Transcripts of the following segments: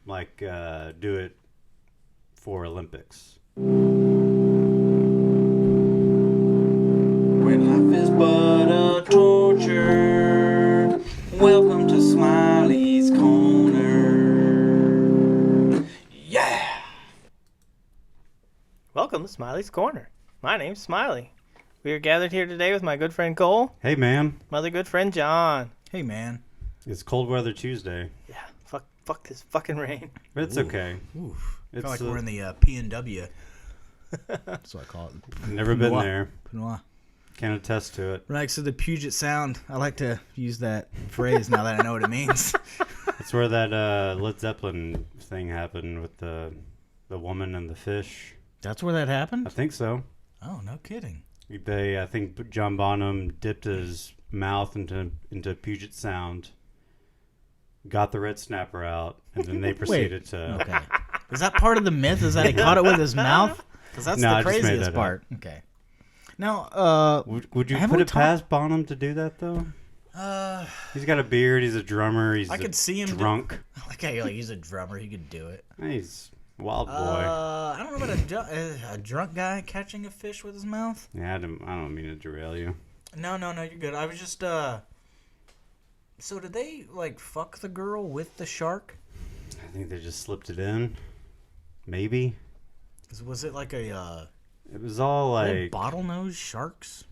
do it for Olympics. When life is but a torture, welcome to Smiley's Corner. Yeah! Welcome to Smiley's Corner. My name's Smiley. We are gathered here today with my good friend Cole. Hey, man. My other good friend John. Hey, man. It's Cold Weather Tuesday. Yeah, fuck this fucking rain. But it's okay. Oof. I It's feel like we're in the P&W. That's what I call it. Never been Pinois. there. Pinois. Can't attest to it. Right, so the Puget Sound. I like to use that phrase now that I know what it means. That's where that Led Zeppelin thing happened with the woman and the fish. That's where that happened? I think so. Oh, no kidding. I think John Bonham dipped his mouth into Puget Sound, got the red snapper out, and then they proceeded to... Okay. Is that part of the myth? Is that he caught it with his mouth? Because that's No, the I just made craziest that part. Okay. Now, Would you have put we it past Bonham to do that, though? He's got a beard. He's a drummer. He's I could see him drunk. like how you're like, he's a drummer. He could do it. He's a wild boy. I don't know about a drunk guy catching a fish with his mouth. Yeah, I don't mean to derail you. No, you're good. I was just, so did they, like, fuck the girl with the shark? I think they just slipped it in. Maybe. Was it like a, It was all like... bottlenose sharks?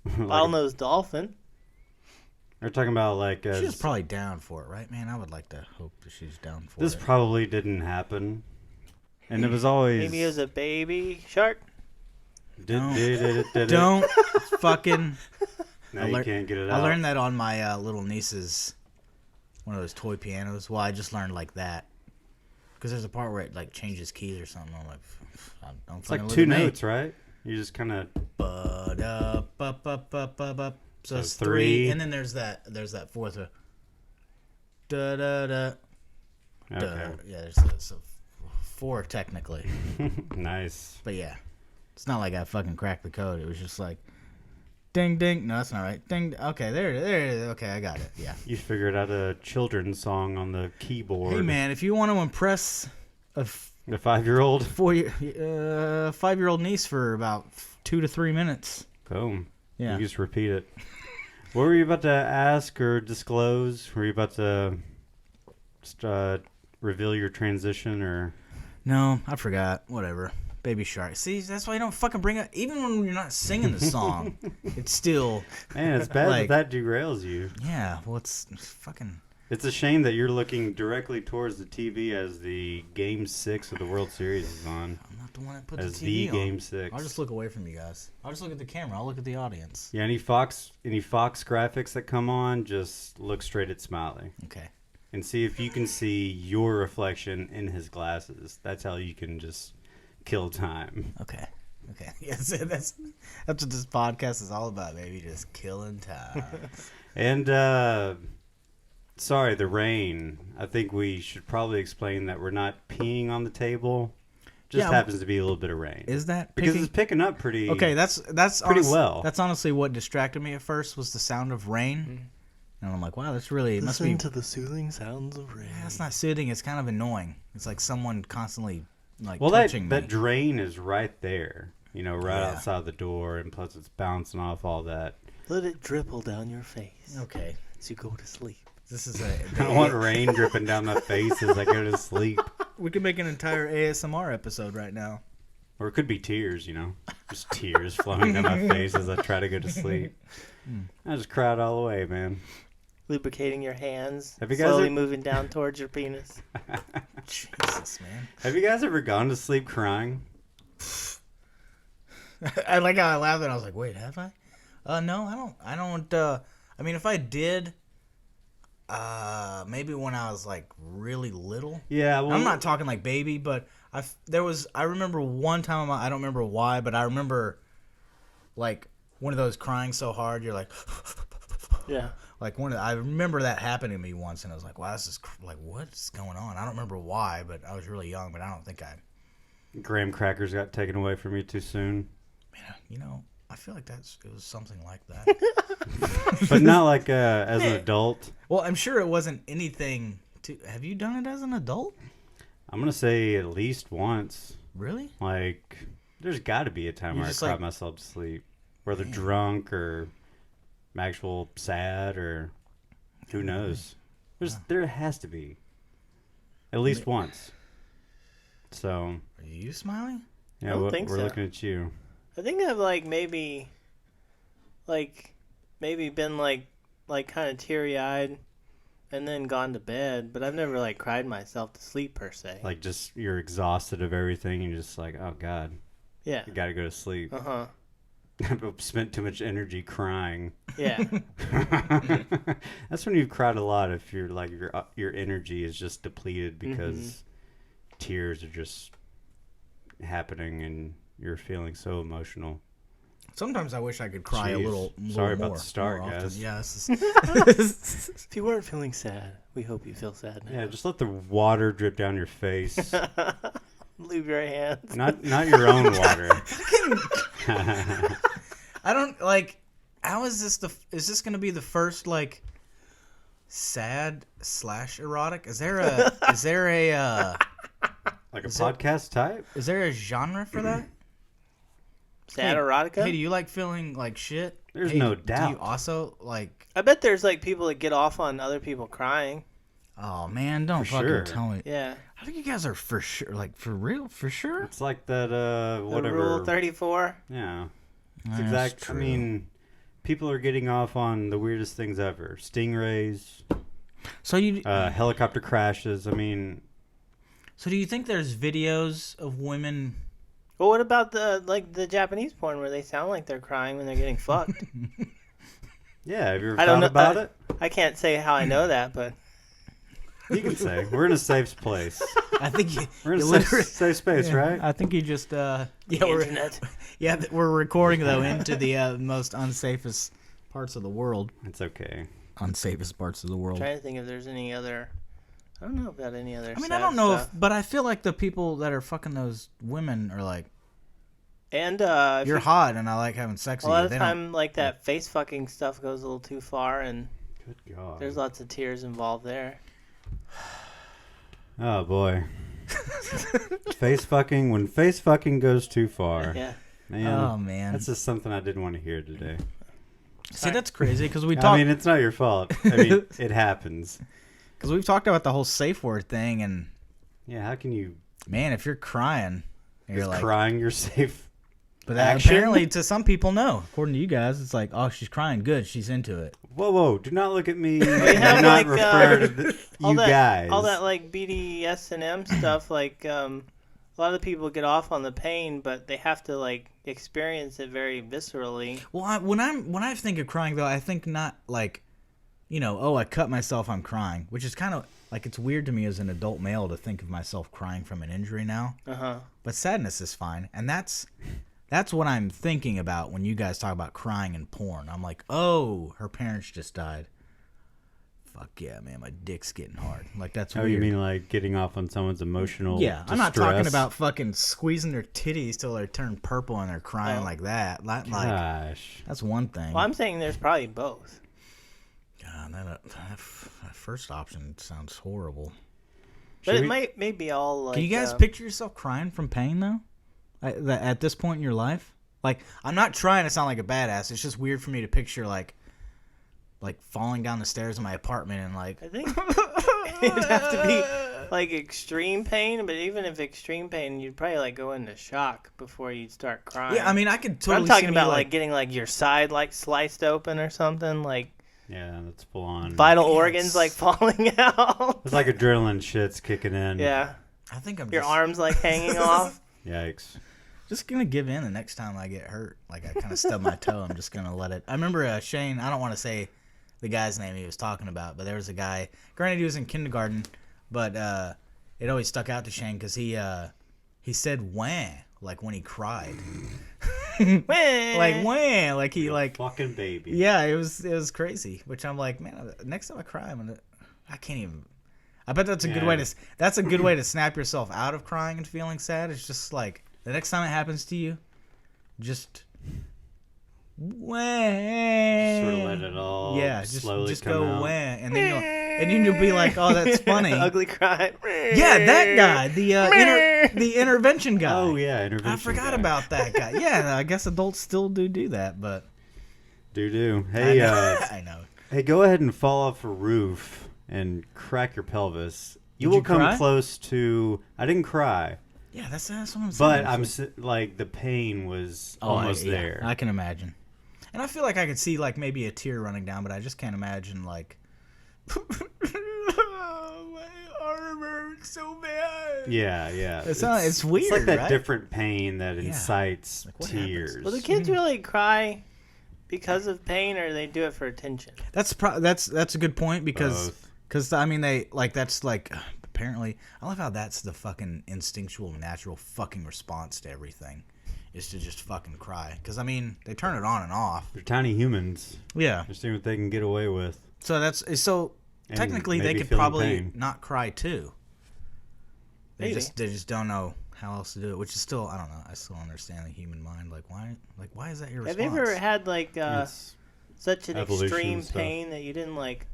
Bottlenose dolphin. They're talking about like... She was probably down for it, right, man? I would like to hope that she's down for This it. probably didn't happen. And it was always... Maybe it was a baby shark. Don't fucking... Now you can't get it out. I learned that on my little niece's, one of those toy pianos. Well, I just learned like that. Because there's a part where it like changes keys or something. I'm like, don't It's like fucking two look at me. notes, right? You just kind of... So it's So three, three. and then there's that fourth. Da da da. Okay. Yeah, there's so four technically, Nice. but yeah, it's not like I fucking cracked the code. It was just like, ding ding. No, that's not right. Ding. Okay, there it is. Okay, I got it. Yeah. You figured out a children's song on the keyboard. Hey man, if you want to impress a The 5-year-old. 5-year-old niece for about 2 to 3 minutes. Boom. Yeah. You just repeat it. What were you about to ask or disclose? Were you about to just, reveal your transition or... No, I forgot. Whatever. Baby Shark. See, that's why you don't fucking bring it. Even when you're not singing the song, it's still... Man, it's bad Like- that derails you. Yeah, well, it's fucking... It's a shame that you're looking directly towards the TV as the Game 6 of the World Series is on. I'm not the one that put As the the TV Game on. 6. I'll just look away from you guys. I'll just look at the camera. I'll look at the audience. Yeah, any Fox graphics that come on, just look straight at Smiley. Okay. And see if you can see your reflection in his glasses. That's how you can just kill time. Okay. Yes, that's what this podcast is all about, baby. Just killing time. And, sorry, the rain. I think we should probably explain that we're not peeing on the table. Just Yeah, happens to be a little bit of rain. Is that because picking? it's picking up pretty... Okay, that's pretty well. That's honestly what distracted me at first was the sound of rain, and I'm like, wow, that's really it must be. to the soothing sounds of rain. That's not soothing. It's kind of annoying. It's like someone constantly like Well, touching that me. drain is right there. You know, right Yeah. outside the door, and plus it's bouncing off all that. Let it dribble down your face Okay, as you go to sleep. this is I want rain dripping down my face as I go to sleep. We could make an entire ASMR episode right now. Or it could be tears, you know. Just tears flowing down my face as I try to go to sleep. I just cried all the way, man. Lubricating your hands, Have you guys slowly ever- moving down towards your penis. Jesus, man. Have you guys ever gone to sleep crying? I like how I laughed and I was like, wait, have I? No, I don't. I mean, if I did, maybe when I was like really little. Yeah, well, I'm not talking like baby, but I remember one time, I don't remember why, but I remember like one of those crying so hard, you're like, Yeah. like I remember that happening to me once, and I was like, wow, this is like, what's going on? I don't remember why, but I was really young, but I don't think graham crackers got taken away from you too soon. man, you know, I feel like it was something like that. But not like as an adult. Well, I'm sure it wasn't anything Have you done it as an adult? I'm gonna say at least once. Really? Like, there's got to be a time where I cried myself to sleep, whether drunk or actual sad or who knows. There has to be at least once. So. Are you smiling? Yeah, I don't think we're so. looking at you. I think I've maybe been kind of teary-eyed and then gone to bed, but I've never cried myself to sleep per se. Like, just you're exhausted of everything and you're just like, oh god, yeah, you gotta go to sleep. I've spent too much energy crying. Yeah. That's when you've cried a lot, if you're like your energy is just depleted because tears are just happening and you're feeling so emotional. Sometimes I wish I could cry a little more. Sorry about the start, more guys. Yeah, If you weren't feeling sad, we hope you feel sad now. Yeah, just let the water drip down your face. Leave your hands. Not your own water. I don't how is this is this gonna be the first sad / erotic? Is there a like a podcast type? Is there a genre for that? Sad erotica? Hey, do you like feeling like shit? There's no doubt. Do you also I bet there's people that get off on other people crying. Oh man, don't For fucking sure. tell me. Yeah. I think you guys are for sure, for real, for sure. It's like that whatever. The Rule 34. Yeah. That's It's exact. true. I mean, people are getting off on the weirdest things ever. Stingrays, So you helicopter crashes. I mean, so do you think there's videos of women? Well, what about the Japanese porn where they sound like they're crying when they're getting fucked? yeah. Have you ever I don't thought know- about it? I can't say how I know that, but You can say we're in a safe place. I think We're in a you safe space, right? I think you just the we're internet. we're recording though into the most unsafest parts of the world. It's okay. Unsafest parts of the world. Trying to think if there's any other. I don't know about any other. I mean, sad I don't know stuff. but I feel like the people that are fucking those women are like, And you're hot and I like having sex a with lot you. of They time, that face fucking stuff goes a little too far, and Good God. there's lots of tears involved there. Oh boy. Face fucking. When face fucking goes too far. Yeah. Man. Oh man. That's just something I didn't want to hear today. See, that's crazy because we I talked mean, it's not your fault. I mean, it happens. because we've talked about the whole safe word thing, and Yeah, how can you? man, if you're crying, and Is you're like, crying your safe? but that action? apparently to some people, no. According to you guys, it's like, oh, she's crying, good, she's into it. Whoa! Do not look at me. Do have, not refer to all you that, guys. all that BDSM stuff, a lot of people get off on the pain, but they have to experience it very viscerally. Well, when I think of crying though, I think not oh, I cut myself, I'm crying, which is kind of it's weird to me as an adult male to think of myself crying from an injury now. But sadness is fine, and that's what I'm thinking about when you guys talk about crying in porn. I'm like, oh, her parents just died. Fuck yeah, man, my dick's getting hard. That's Oh, weird. you mean getting off on someone's emotional? Yeah, I'm not distress? talking about fucking squeezing their titties till they turn purple and they're crying like that. Gosh. That's one thing. Well, I'm saying there's probably both. God, that first option sounds horrible. But Should it we- may be all Can you guys picture yourself crying from pain though? At this point in your life, I'm not trying to sound like a badass. It's just weird for me to picture like falling down the stairs of my apartment and I think it'd have to be extreme pain, but even if extreme pain, you'd probably go into shock before you'd start crying. yeah. I mean, I could But totally. I'm talking see me, about getting your side sliced open or something, Yeah, that's full on. vital organs falling out. It's like adrenaline shit's kicking in. Yeah, I think I'm your just, arms hanging off. Yikes. just gonna give in the next time I get hurt. I kind of stub my toe. I'm just gonna let it. I remember Shane. I don't want to say the guy's name he was talking about, but there was a guy. Granted, he was in kindergarten, but it always stuck out to Shane because he said "wah" when he cried, wah, he Fucking baby. yeah, it was crazy. Which I'm like, man, next time I cry, I can't even. I bet that's a good way to snap yourself out of crying and feeling sad. It's just the next time it happens to you, just wah. Just sort of let it all Yeah, slowly just come go out. wah, and then and then you'll be like, "Oh, that's funny." Ugly cry. Yeah, that guy, the intervention guy. Oh yeah, intervention. I forgot guy. about that guy. Yeah, I guess adults still do that, but Do. Hey, I know. Hey, go ahead and fall off a roof and crack your pelvis. You will come close to. I didn't cry. Yeah, that's what I'm saying. But like the pain was almost there. I can imagine, and I feel like I could see like maybe a tear running down, but I just can't imagine like. My arm hurts so bad. Yeah. It's weird. It's like that right? different pain that incites tears. Happens? Well, do kids really cry because of pain, or they do it for attention? That's a good point because I mean they like that's like apparently I love how that's the fucking instinctual natural fucking response to everything is to just fucking cry because I mean they turn it on and off. They're tiny humans. Yeah, they're seeing what they can get away with. So technically they could probably not cry too. They just don't know how else to do it, which is still I don't know. I still don't understand the human mind. Like why is that your response? Have you ever had like such an extreme pain that you didn't like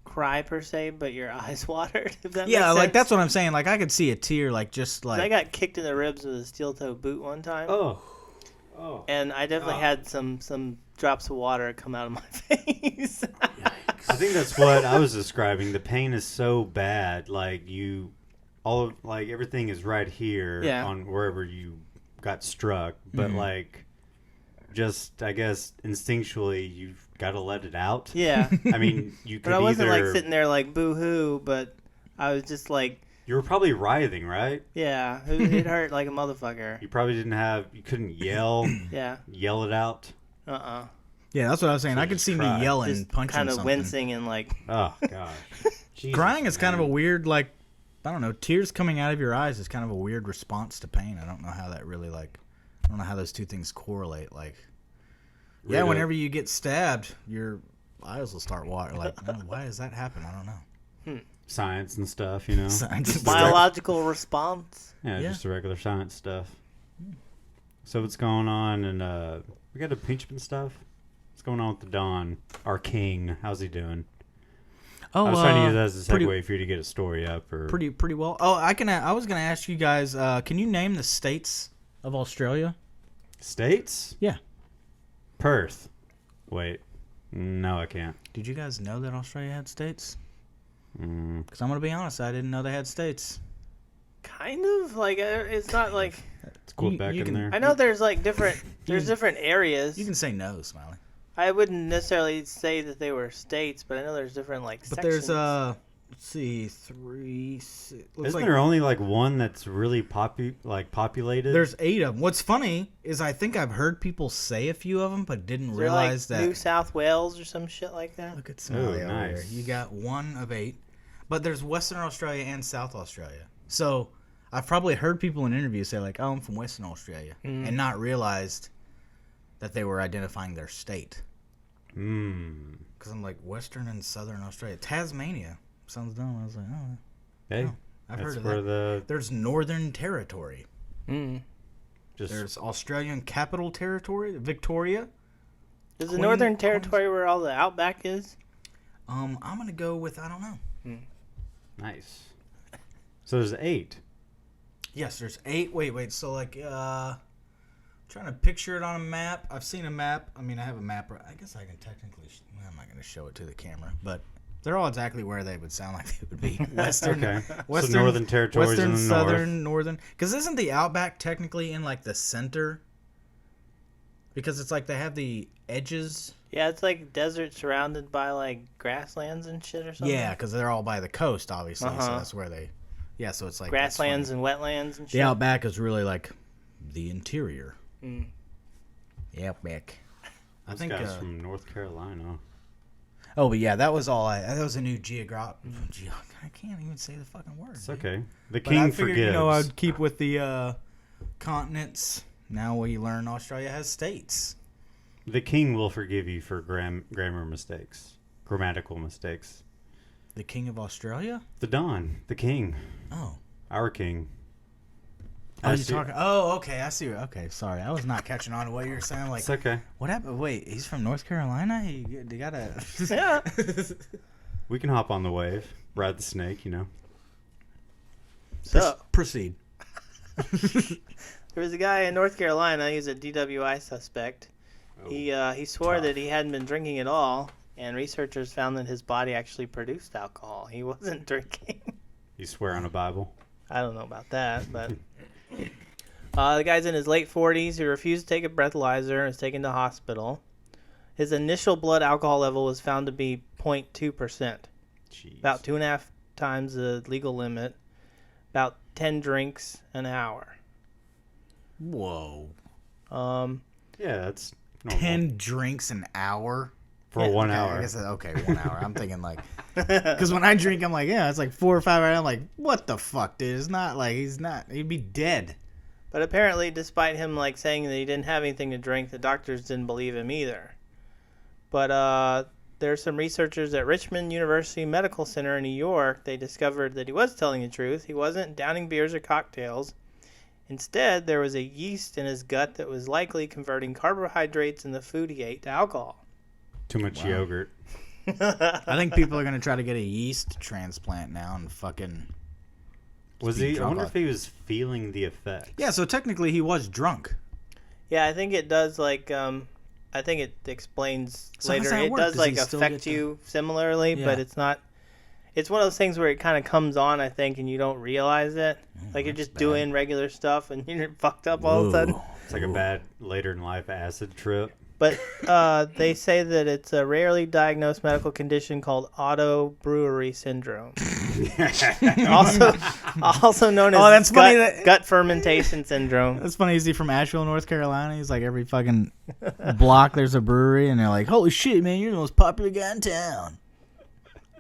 cry per se, but your eyes watered? If that makes sense? Like that's what I'm saying. Like I could see a tear, like just like I got kicked in the ribs with a steel toe boot one time. Oh. And I definitely had some drops of water come out of my face. I think that's what I was describing. The pain is so bad, like everything is right here on wherever you got struck, but like just I guess instinctually you've got to let it out. Yeah. I mean, you could but I wasn't like sitting there like boo-hoo, but I was just like you were probably writhing, right? Yeah, it hurt like a motherfucker. You probably you couldn't yell. Yell it out. Yeah, that's what I was saying. So I could see me yelling, just punching kind of something. wincing and like. Oh gosh. Crying is kind of a weird like, I don't know. Tears coming out of your eyes is kind of a weird response to pain. I don't know how that really like. I don't know how those two things correlate. Like, yeah, whenever you get stabbed, your eyes will start watering. Like, why does that happen? I don't know. Science and stuff, you know. Biological response. Yeah, just the regular science stuff. So what's going on? And we got impeachment stuff. What's going on with the Don, our king? How's he doing? Oh, I was trying to use that as a segue for you to get a story up. Or pretty well. Oh, I was gonna ask you guys. Can you name the states of Australia? States? Yeah. Perth. Wait. No, I can't. Did you guys know that Australia had states? Because I'm going to be honest, I didn't know they had states. Kind of. Like, it's not like... It's Quebec in there. I know there's like different... There's different areas. You can say no, Smiley. I wouldn't necessarily say that they were states, but I know there's different like sections. But there's, let's see, 3, 6... Isn't there only like one that's really populated? There's 8 of them. What's funny is I think I've heard people say a few of them, but didn't realize that... New South Wales or some shit like that? Look at Smiley over here. You got 1 of 8. But there's Western Australia and South Australia. So I've probably heard people in interviews say like, oh, I'm from Western Australia, and not realized that they were identifying their state. Because I'm like, Western and Southern Australia. Tasmania. Sounds dumb. I was like, oh. Hey, I've heard of that. There's Northern Territory. There's Australian Capital Territory, Victoria. Is the Northern Territory where all the outback is? I'm going to go with, I don't know. Nice. So there's 8. Yes, there's 8. Wait. So like, trying to picture it on a map. I've seen a map. I mean, I have a map. I guess I can technically. I'm not going to show it to the camera, but they're all exactly where they would sound like they would be. Western, Western, so Northern Territories, Western, in the Southern, Northern. Because isn't the outback technically in like the center? Because it's like they have the edges. Yeah, it's like desert surrounded by like grasslands and shit or something. Yeah, because they're all by the coast, obviously. So that's where they. Yeah, so it's like grasslands and wetlands and shit. The outback is really like the interior. Yeah, back. I think guys from North Carolina. Oh, but yeah, that was all. That was a new I can't even say the fucking word. It's okay. The king forgives. You know, I'd keep with the continents. Now we learn Australia has states. The king will forgive you for grammar mistakes, grammatical mistakes. The king of Australia? The Don, the king. Oh, our king. Oh, you're talking. Oh, okay. I see. Okay, sorry. I was not catching on to what you were saying. Like, it's okay. What happened? Wait, he's from North Carolina. He got a. Yeah. We can hop on the wave, ride the snake, you know. So proceed. there was a guy in North Carolina. He was a DWI suspect. Oh, He swore tough. that he hadn't been drinking at all, and researchers found that his body actually produced alcohol. He wasn't drinking. You swear on a Bible? I don't know about that, but the guy's in his late 40s. He refused to take a breathalyzer and was taken to hospital. His initial blood alcohol level was found to be 0.2%, Jeez. about 2.5 times the legal limit, about 10 drinks an hour. Whoa. Yeah, that's normal. 10 drinks an hour? For 1 Okay, hour. I guess, okay, 1 hour. I'm thinking like... Because when I drink, I'm like, yeah, it's like 4 or 5 hours. I'm like, what the fuck, dude? It's not like he'd be dead. But apparently, despite him saying that he didn't have anything to drink, the doctors didn't believe him either. But there's some researchers at Richmond University Medical Center in New York. They discovered that he was telling the truth. He wasn't downing beers or cocktails. Instead, there was a yeast in his gut that was likely converting carbohydrates in the food he ate to alcohol. Too much yogurt. I think people are going to try to get a yeast transplant now and fucking... Was be he? I drunk wonder on- if he was feeling the effects. Yeah, so technically he was drunk. Yeah, I think it does I think it explains So how's later. that It work? does Does he still affect get the- you similarly, Yeah. but it's not. It's one of those things where it kind of comes on, I think, and you don't realize it. You're that's just bad. doing regular stuff, and you're fucked up all of a sudden. It's like a bad later in life acid trip. But they say that it's a rarely diagnosed medical condition called auto-brewery syndrome, also known as that's funny gut fermentation syndrome. That's funny. Is he from Asheville, North Carolina? He's like every fucking block there's a brewery, and they're like, holy shit, man, you're the most popular guy in town.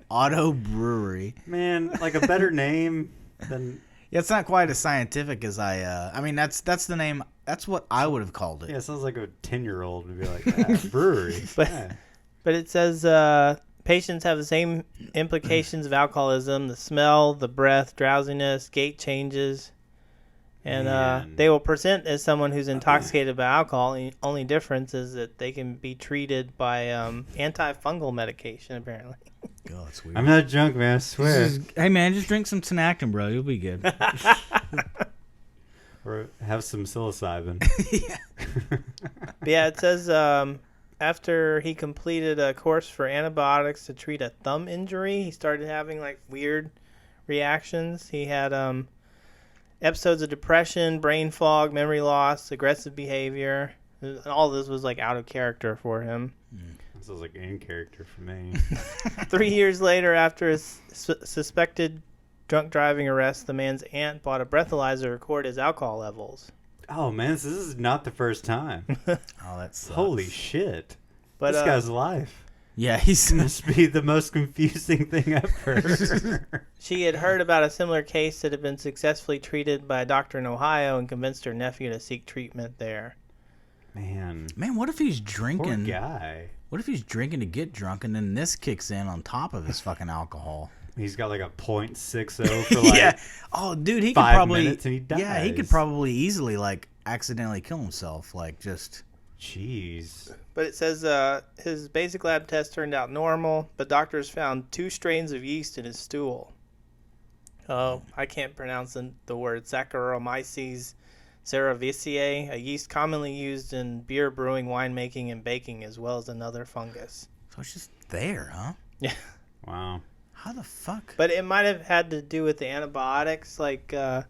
Auto Brewery. Man, like a better name than... Yeah, it's not quite as scientific as I mean, that's the name. That's what I would have called it. Yeah, it sounds like a 10-year-old would be like, brewery. But- Yeah. But it says patients have the same implications of alcoholism: the smell, the breath, drowsiness, gait changes, and Man. they will present as someone who's intoxicated by alcohol. The only difference is that they can be treated by antifungal medication, apparently. God, that's weird. I'm not drunk, man, I swear. Hey, man, just drink some Tinactin, bro. You'll be good. Or have some psilocybin. But yeah, it says after he completed a course for antibiotics to treat a thumb injury, he started having weird reactions. He had episodes of depression, brain fog, memory loss, aggressive behavior. And all this was out of character for him. That sounds like in character for me. 3 years later, after his suspected drunk driving arrest, the man's aunt bought a breathalyzer to record his alcohol levels. Oh, man, this is not the first time. Oh, that sucks. Holy shit. But This guy's life. Yeah, he's... Must be the most confusing thing ever. she had heard about a similar case that had been successfully treated by a doctor in Ohio and convinced her nephew to seek treatment there. Man, Man, what if he's poor drinking? guy. What if he's drinking to get drunk, and then this kicks in on top of his fucking alcohol? He's got like a .60 for like... Yeah. Oh, dude, he could 5 probably... minutes and he Yeah, he could dies. probably easily, accidentally kill himself. Just... Jeez. But it says his basic lab test turned out normal, but doctors found 2 strains of yeast in his stool. Oh, I can't pronounce the word Saccharomyces cerevisiae, a yeast commonly used in beer brewing, winemaking, and baking, as well as another fungus. So it's just there, huh? Yeah. Wow. How the fuck? But it might have had to do with the antibiotics. The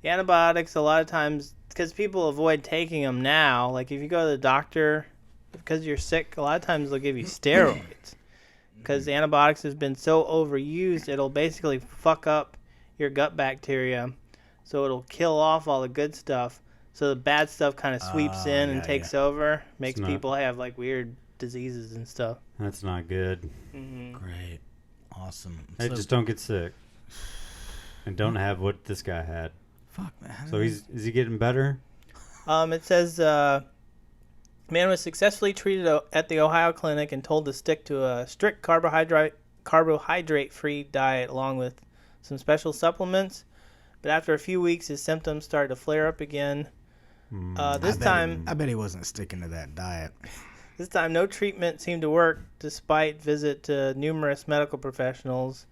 antibiotics, a lot of times, because people avoid taking them now. If you go to the doctor because you're sick, a lot of times they'll give you steroids. Because the antibiotics has been so overused, it'll basically fuck up your gut bacteria. So it'll kill off all the good stuff. So the bad stuff kind of sweeps in and takes over. Makes not- people have weird diseases and stuff. That's not good. Great. Awesome. Hey, just don't get sick. And don't have what this guy had. Fuck, man. So is he getting better? It says man was successfully treated at the Ohio clinic and told to stick to a strict carbohydrate-free diet along with some special supplements. But after a few weeks, his symptoms started to flare up again. This time, I bet he wasn't sticking to that diet. This time, no treatment seemed to work despite visit to numerous medical professionals.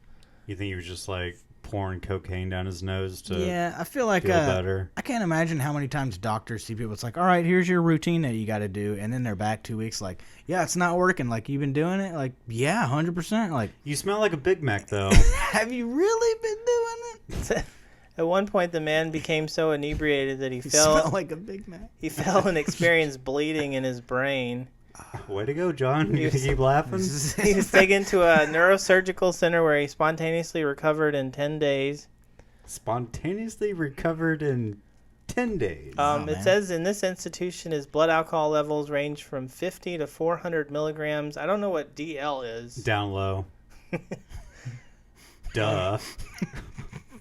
You think he was just like pouring cocaine down his nose to I feel like feel better? I can't imagine how many times doctors see people. It's like, all right, here's your routine that you got to do, and then they're back 2 weeks. Like, yeah, it's not working. Like, you've been doing it. Like, yeah, 100%. Like, You smell like a Big Mac, though. have you really been doing it? At one point, the man became so inebriated that he You fell. smell like a Big Mac. He fell and experienced bleeding in his brain. Way to go, John. You keep laughing. He was taken to a neurosurgical center where he spontaneously recovered in 10 days. Spontaneously recovered in 10 days. It says in this institution his blood alcohol levels range from 50 to 400 milligrams. I don't know what DL is. Down low. Duh.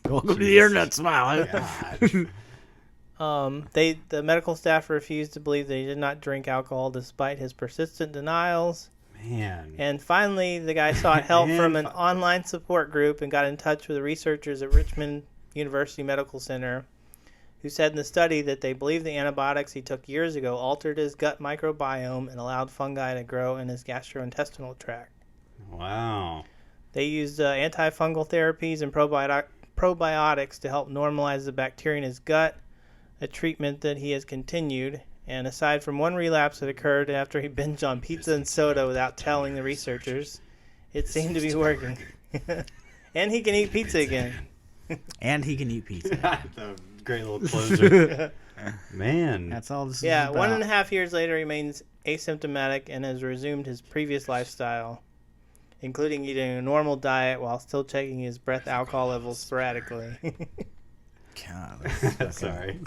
Welcome to the internet, Smile. The medical staff refused to believe that he did not drink alcohol despite his persistent denials. Man. And finally, the guy sought help from an online support group and got in touch with the researchers at Richmond University Medical Center, who said in the study that they believe the antibiotics he took years ago altered his gut microbiome and allowed fungi to grow in his gastrointestinal tract. Wow. They used antifungal therapies and probiotics to help normalize the bacteria in his gut, a treatment that he has continued. And aside from one relapse that occurred after he binged on pizza and soda without telling the researchers, it seemed to be working. And he can eat pizza again. And he can eat pizza. Great little closer. Man. That's all this is Yeah, about. 1.5 years later, he remains asymptomatic and has resumed his previous lifestyle, including eating a normal diet while still checking his breath alcohol levels sporadically. God, Sorry.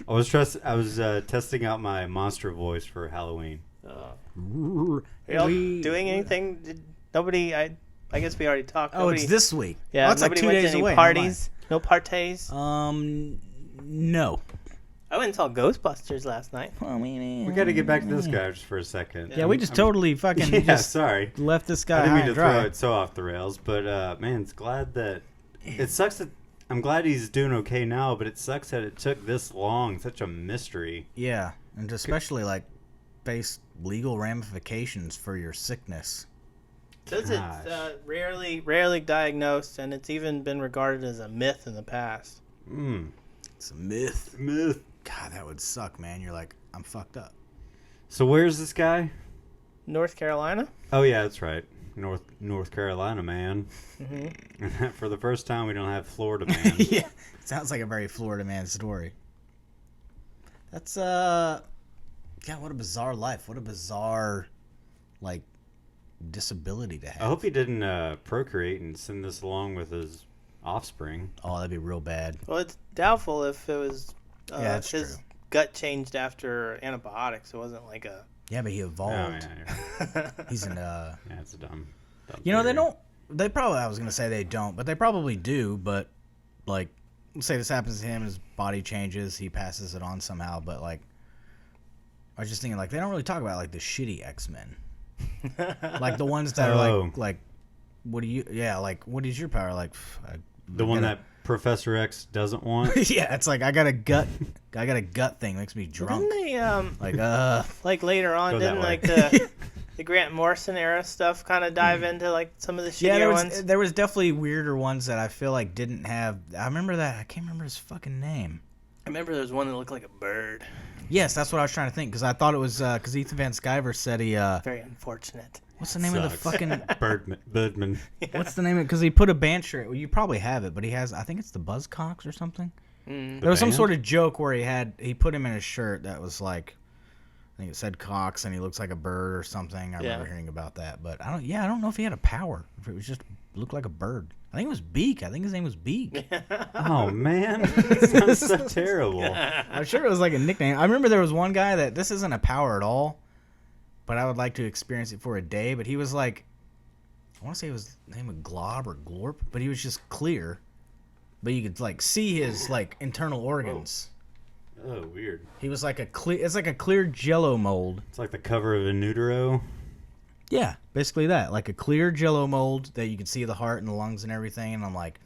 I was testing out my monster voice for Halloween. Are y'all doing anything? Nobody. I guess we already talked. Oh, it's this week. Yeah, oh, it's like nobody 2 went days to any away. parties. No parties. No. I went and saw Ghostbusters last night. We got to get back to this guy just for a second. Yeah, we just totally fucking Yeah, just sorry. left this guy I didn't high mean to and dry. throw it so off the rails, but man, it's glad that it sucks that I'm glad he's doing okay now, but it sucks that it took this long. Such a mystery. Yeah, and especially like face legal ramifications for your sickness. Says it's rarely diagnosed, and it's even been regarded as a myth in the past. It's a myth. Myth. God, that would suck, man. You're like, I'm fucked up. So where's this guy? North Carolina? Oh yeah, that's right. North Carolina, man. Mm-hmm. For the first time, we don't have Florida, man. Yeah, sounds like a very Florida man story. That's God, what a bizarre life. What a bizarre, like, disability to have. I hope he didn't procreate and send this along with his offspring. Oh, that'd be real bad. Well, it's doubtful if it was Yeah, that's his true. gut changed after antibiotics. It wasn't like a... Yeah, but he Oh, evolved. yeah. He's in Yeah, it's a dumb You know, they theory. don't. They probably. I was gonna say they don't, but they probably do. But like, let's say this happens to him, his body changes, he passes it on somehow. But like, I was just thinking, like, they don't really talk about like the shitty X-Men, like the ones that are like, what do you? Yeah, like, what is your power? Like, The one that Professor X doesn't want. yeah, it's like I got a gut thing, makes me drunk. Didn't they, Like, like later on, Go that didn't way. like the Grant Morrison era stuff kind of dive into like some of the shittier yeah, ones? there was definitely weirder ones that I feel like didn't have. I remember that. I can't remember his fucking name. I remember there was one that looked like a bird. Yes, that's what I was trying to think because I thought it was because Ethan Van Sciver said he. Very unfortunate. What's the name of the Sucks. fucking? Birdman. What's the name of it? Because he put a band shirt. Well, you probably have it, but he has. I think it's the Buzzcocks or something. There was some band? sort of joke where he put him in a shirt that was like, I think it said Cox and he looks like a bird or something. I remember hearing about that, but I don't know if he had a power. If it was just looked like a bird. I think it was Beak. I think his name was Beak. Oh man, that sounds so terrible. I'm sure it was like a nickname. I remember there was one guy that this isn't a power at all, but I would like to experience it for a day. But he was like, I want to say it was the name of Glob or Glorp, but he was just clear. But you could like see his like internal organs. Oh, weird. He was like a clear. It's like a clear Jello mold. It's like the cover of a Nutero. Yeah, basically that. Like a clear Jello mold that you can see the heart and the lungs and everything. And I'm like,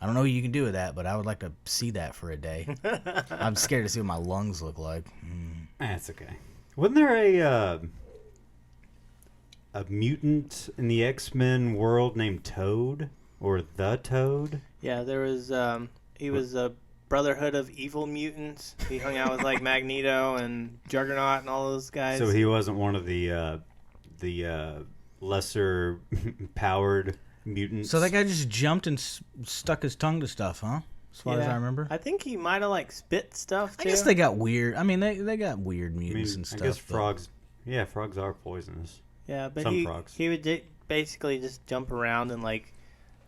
I don't know what you can do with that, but I would like to see that for a day. I'm scared to see what my lungs look like. That's okay. Wasn't there a mutant in the X-Men world named Toad, or the Toad. Yeah, there was. He was a Brotherhood of Evil Mutants. He hung out with like Magneto and Juggernaut and all those guys. So he wasn't one of the lesser powered mutants. So that guy just jumped and stuck his tongue to stuff, huh? As far as I remember. I think he might have like spit stuff too. I guess they got weird. I mean, they got weird mutants and stuff. I guess frogs. Yeah, frogs are poisonous. Yeah, but frogs. He would basically just jump around and like,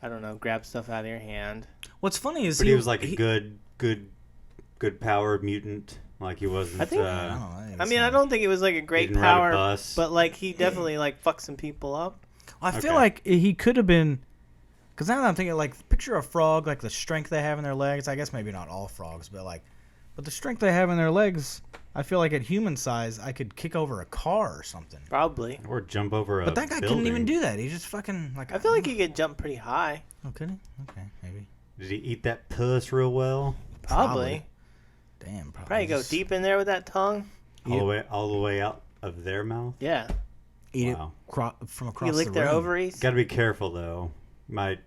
I don't know, grab stuff out of your hand. What's funny is he was like a good powered mutant. Like he wasn't. I think. I don't think it was like a great power, but like he definitely like fucked some people up. I feel like he could have been. Because now that I'm thinking, like, picture a frog, like the strength they have in their legs. I guess maybe not all frogs, but the strength they have in their legs. I feel like at human size, I could kick over a car or something. Probably. Or jump over a. But that guy couldn't even do that. He just fucking like. I feel like he could jump pretty high. Oh, could he? Okay, maybe. Did he eat that puss real well? Probably. Damn. Probably go deep in there with that tongue. All the way out of their mouth. Yeah. Eat it from across the room. You lick their ovaries. Got to be careful though. Might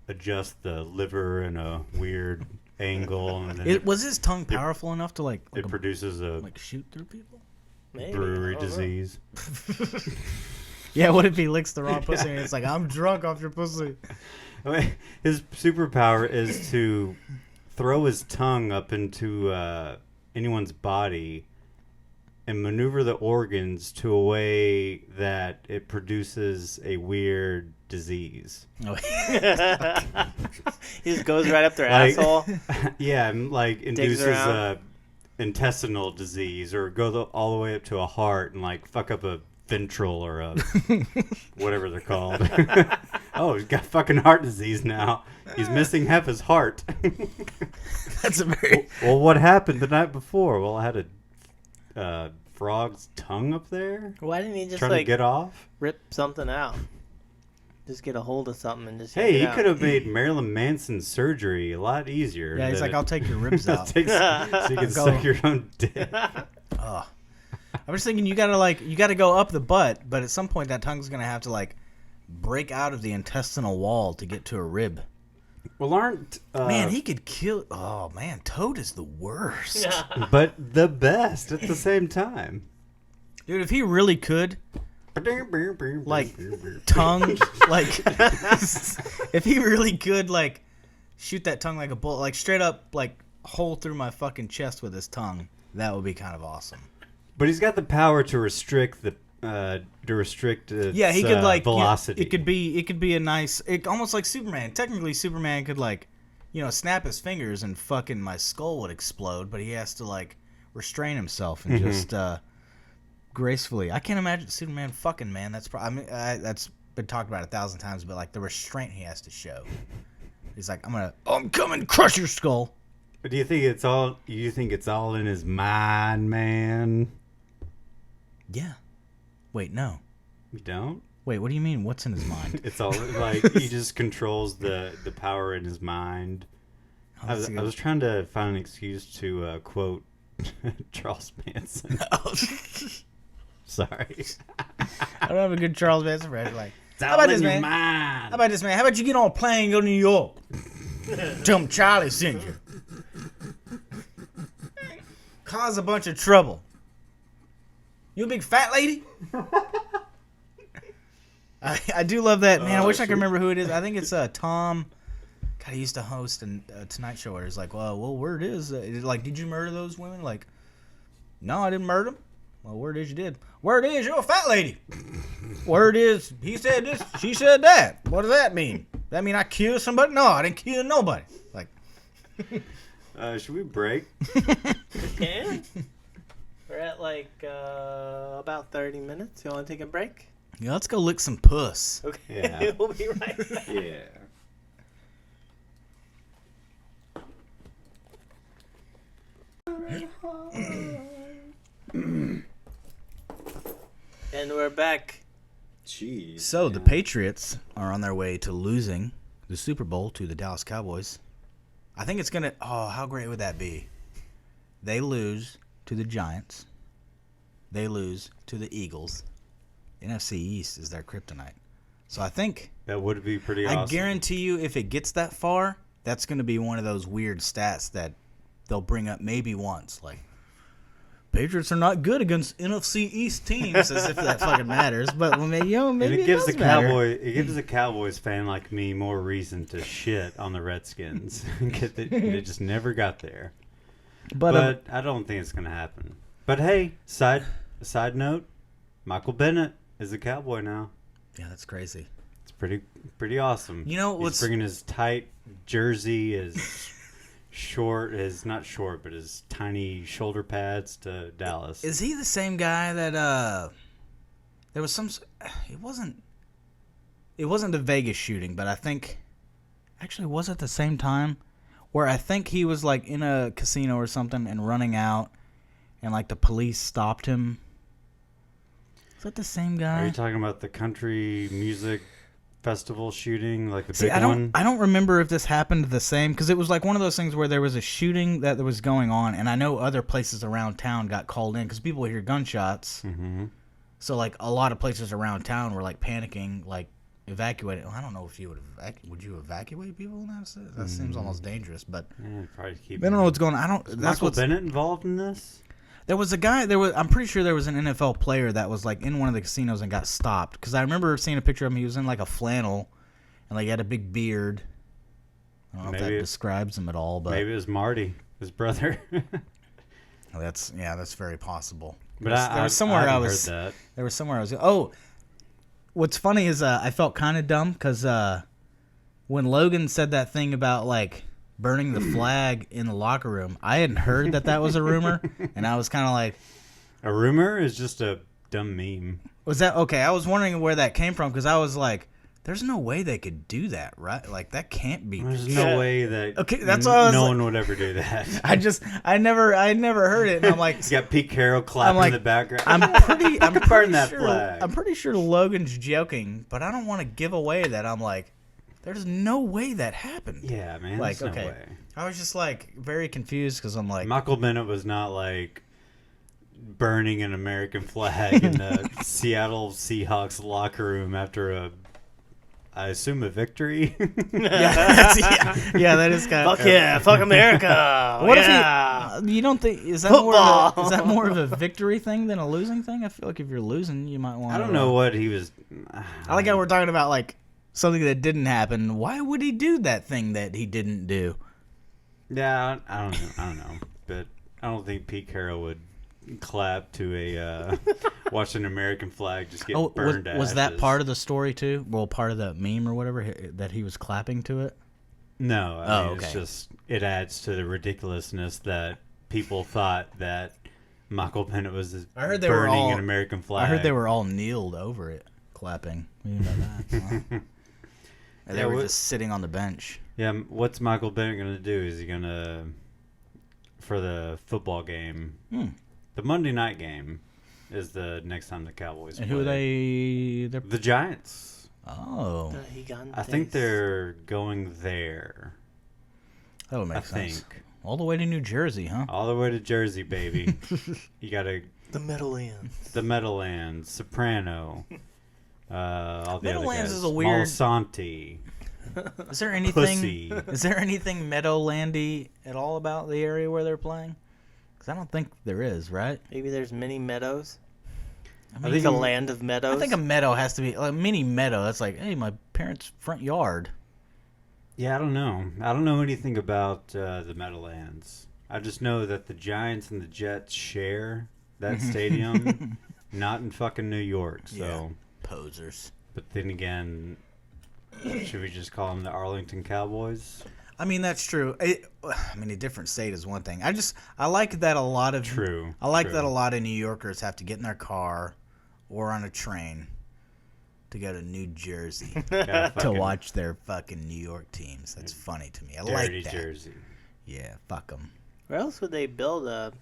adjust the liver in a weird angle. And then was his tongue powerful enough to like it produces a shoot through people? Maybe. Brewery disease. Yeah, what if he licks the wrong pussy and it's like, I'm drunk off your pussy? His superpower is to throw his tongue up into anyone's body and maneuver the organs to a way that it produces a weird disease. Oh. He just goes right up their asshole. Yeah, like induces intestinal disease, or go all the way up to a heart and like fuck up a ventral or a whatever they're called. Oh, he's got fucking heart disease now. He's missing half his heart. That's a very well. What happened the night before? Well, I had a frog's tongue up there. Why didn't he just trying to get off? Rip something out. Just get a hold of something and just. Hey, he could have made Marilyn Manson surgery a lot easier. Yeah, he's like, I'll take your ribs out, so you can suck your own dick. Oh. I was thinking you gotta go up the butt, but at some point that tongue's gonna have to like break out of the intestinal wall to get to a rib. Well, aren't man, he could kill. Oh man, Toad is the worst, but the best at the same time. Dude, if he really could, like tongue, like if he really could, like shoot that tongue like a bullet, like straight up, like hole through my fucking chest with his tongue, that would be kind of awesome. But he's got the power to restrict the yeah, he could like velocity. It could be a nice, almost like Superman. Technically, Superman could like, snap his fingers and fucking my skull would explode. But he has to like restrain himself and just gracefully. I can't imagine Superman fucking, man. That's that's been talked about 1,000 times. But like the restraint he has to show. He's like, I'm coming, crush your skull. But do you think it's all? You think it's all in his mind, man? Yeah. Wait, no. You don't? Wait, what do you mean? What's in his mind? It's all like he just controls the power in his mind. I was trying to find an excuse to quote Charles Manson. Sorry. I don't have a good Charles Manson friend. Like, how about this, man? How about this, man? How about you get on a plane and go to New York? Tell him Charlie sent you. Cause a bunch of trouble. You a big fat lady? I do love that, man. I wish I could remember who it is. I think it's Tom. God, he used to host a Tonight Show where he's like, well, word is, like, did you murder those women? Like, no, I didn't murder them. Well, word is you did. Word is you're a fat lady. Word is he said this, she said that. What does that mean? That mean I killed somebody? No, I didn't kill nobody. Like, should we break? We can. We're at like about 30 minutes. You want to take a break? Yeah, let's go lick some puss. Okay, yeah. We'll be right back. Yeah. And we're back. Jeez. So the Patriots are on their way to losing the Super Bowl to the Dallas Cowboys. I think it's gonna. Oh, how great would that be? They lose to the Giants. They lose to the Eagles. NFC East is their kryptonite. So I think that would be pretty awesome. I guarantee you, if it gets that far, that's going to be one of those weird stats that they'll bring up maybe once. Like, Patriots are not good against NFC East teams, as if that fucking matters. But maybe it gives does matter. It gives a Cowboys fan like me more reason to shit on the Redskins. They just never got there. But I don't think it's gonna happen. But hey, side note, Michael Bennett is a Cowboy now. Yeah, that's crazy. It's pretty awesome. You know he's bringing his tight jersey, his not short, but his tiny shoulder pads to Dallas. Is he the same guy that there was some? It wasn't the Vegas shooting, but I think actually was at the same time where I think he was like in a casino or something and running out, and like the police stopped him. Is that the same guy? Are you talking about the country music festival shooting, like the big one? I don't remember if this happened the same, because it was like one of those things where there was a shooting that was going on, and I know other places around town got called in because people hear gunshots. Mm-hmm. So like a lot of places around town were like panicking, like evacuating. Well, I don't know if you would you evacuate people in that? That seems almost dangerous, but probably keep. I don't know what's going on. Is Michael Bennett involved in this? There was a guy. I'm pretty sure there was an NFL player that was like in one of the casinos and got stopped. Because I remember seeing a picture of him. He was in like a flannel, and like he had a big beard. I don't know if that describes him at all, but maybe it was Marty, his brother. That's very possible. But there was somewhere I was. Heard that. There was somewhere I was. Oh, what's funny is I felt kind of dumb because when Logan said that thing about like burning the flag in the locker room, I hadn't heard that was a rumor, and I was kind of like, a rumor is just a dumb meme. Was that okay? I was wondering where that came from because I was like, there's no way they could do that, right? Like that can't be. There's no way that. Okay, that's why no one would ever do that. I never heard it, and I'm like, you got Pete Carroll clapping in the background. I'm pretty sure, flag. I'm pretty sure Logan's joking, but I don't want to give away that I'm like, there's no way that happened. Yeah, man. Like, there's okay. No way. I was just like very confused because I'm like, Michael Bennett was not like burning an American flag in the Seattle Seahawks locker room after I assume a victory. Yeah, that is kind of. Fuck yeah, fuck America. What if you don't think is that more of a victory thing than a losing thing? I feel like if you're losing, you might want. I don't know what he was. I like how we're talking about like something that didn't happen. Why would he do that thing that he didn't do? Yeah, I don't know, but I don't think Pete Carroll would clap to a watch an American flag just get burned. Was that part of the story too? Well, part of the meme or whatever that he was clapping to it. No, I mean, it's just it adds to the ridiculousness that people thought that Michael Bennett was burning an American flag. I heard they were all kneeled over it, clapping. You know that. They were just sitting on the bench. Yeah, what's Michael Bennett going to do? Is he going to, for the football game, the Monday night game is the next time the Cowboys play. And who are they? They're the Giants. Oh. I think they're going there. That would make sense. All the way to New Jersey, huh? All the way to Jersey, baby. You got to... The Meadowlands. The Meadowlands. Soprano. All the Meadowlands other guys. is a weird. Malsanti. Is there anything? Is there anything Meadowlandy at all about the area where they're playing? Because I don't think there is, right? Maybe there's many meadows. I think a land of meadows. I think a meadow has to be a mini meadow. That's like, hey, my parents' front yard. Yeah, I don't know. I don't know anything about the Meadowlands. I just know that the Giants and the Jets share that stadium, not in fucking New York. So yeah. Posers. But then again, should we just call them the Arlington Cowboys? I mean, that's true. A different state is one thing. I like that a lot of that a lot of New Yorkers have to get in their car or on a train to go to New Jersey to watch their fucking New York teams. That's funny to me. I like that. Jersey. Yeah, fuck them. Where else would they build a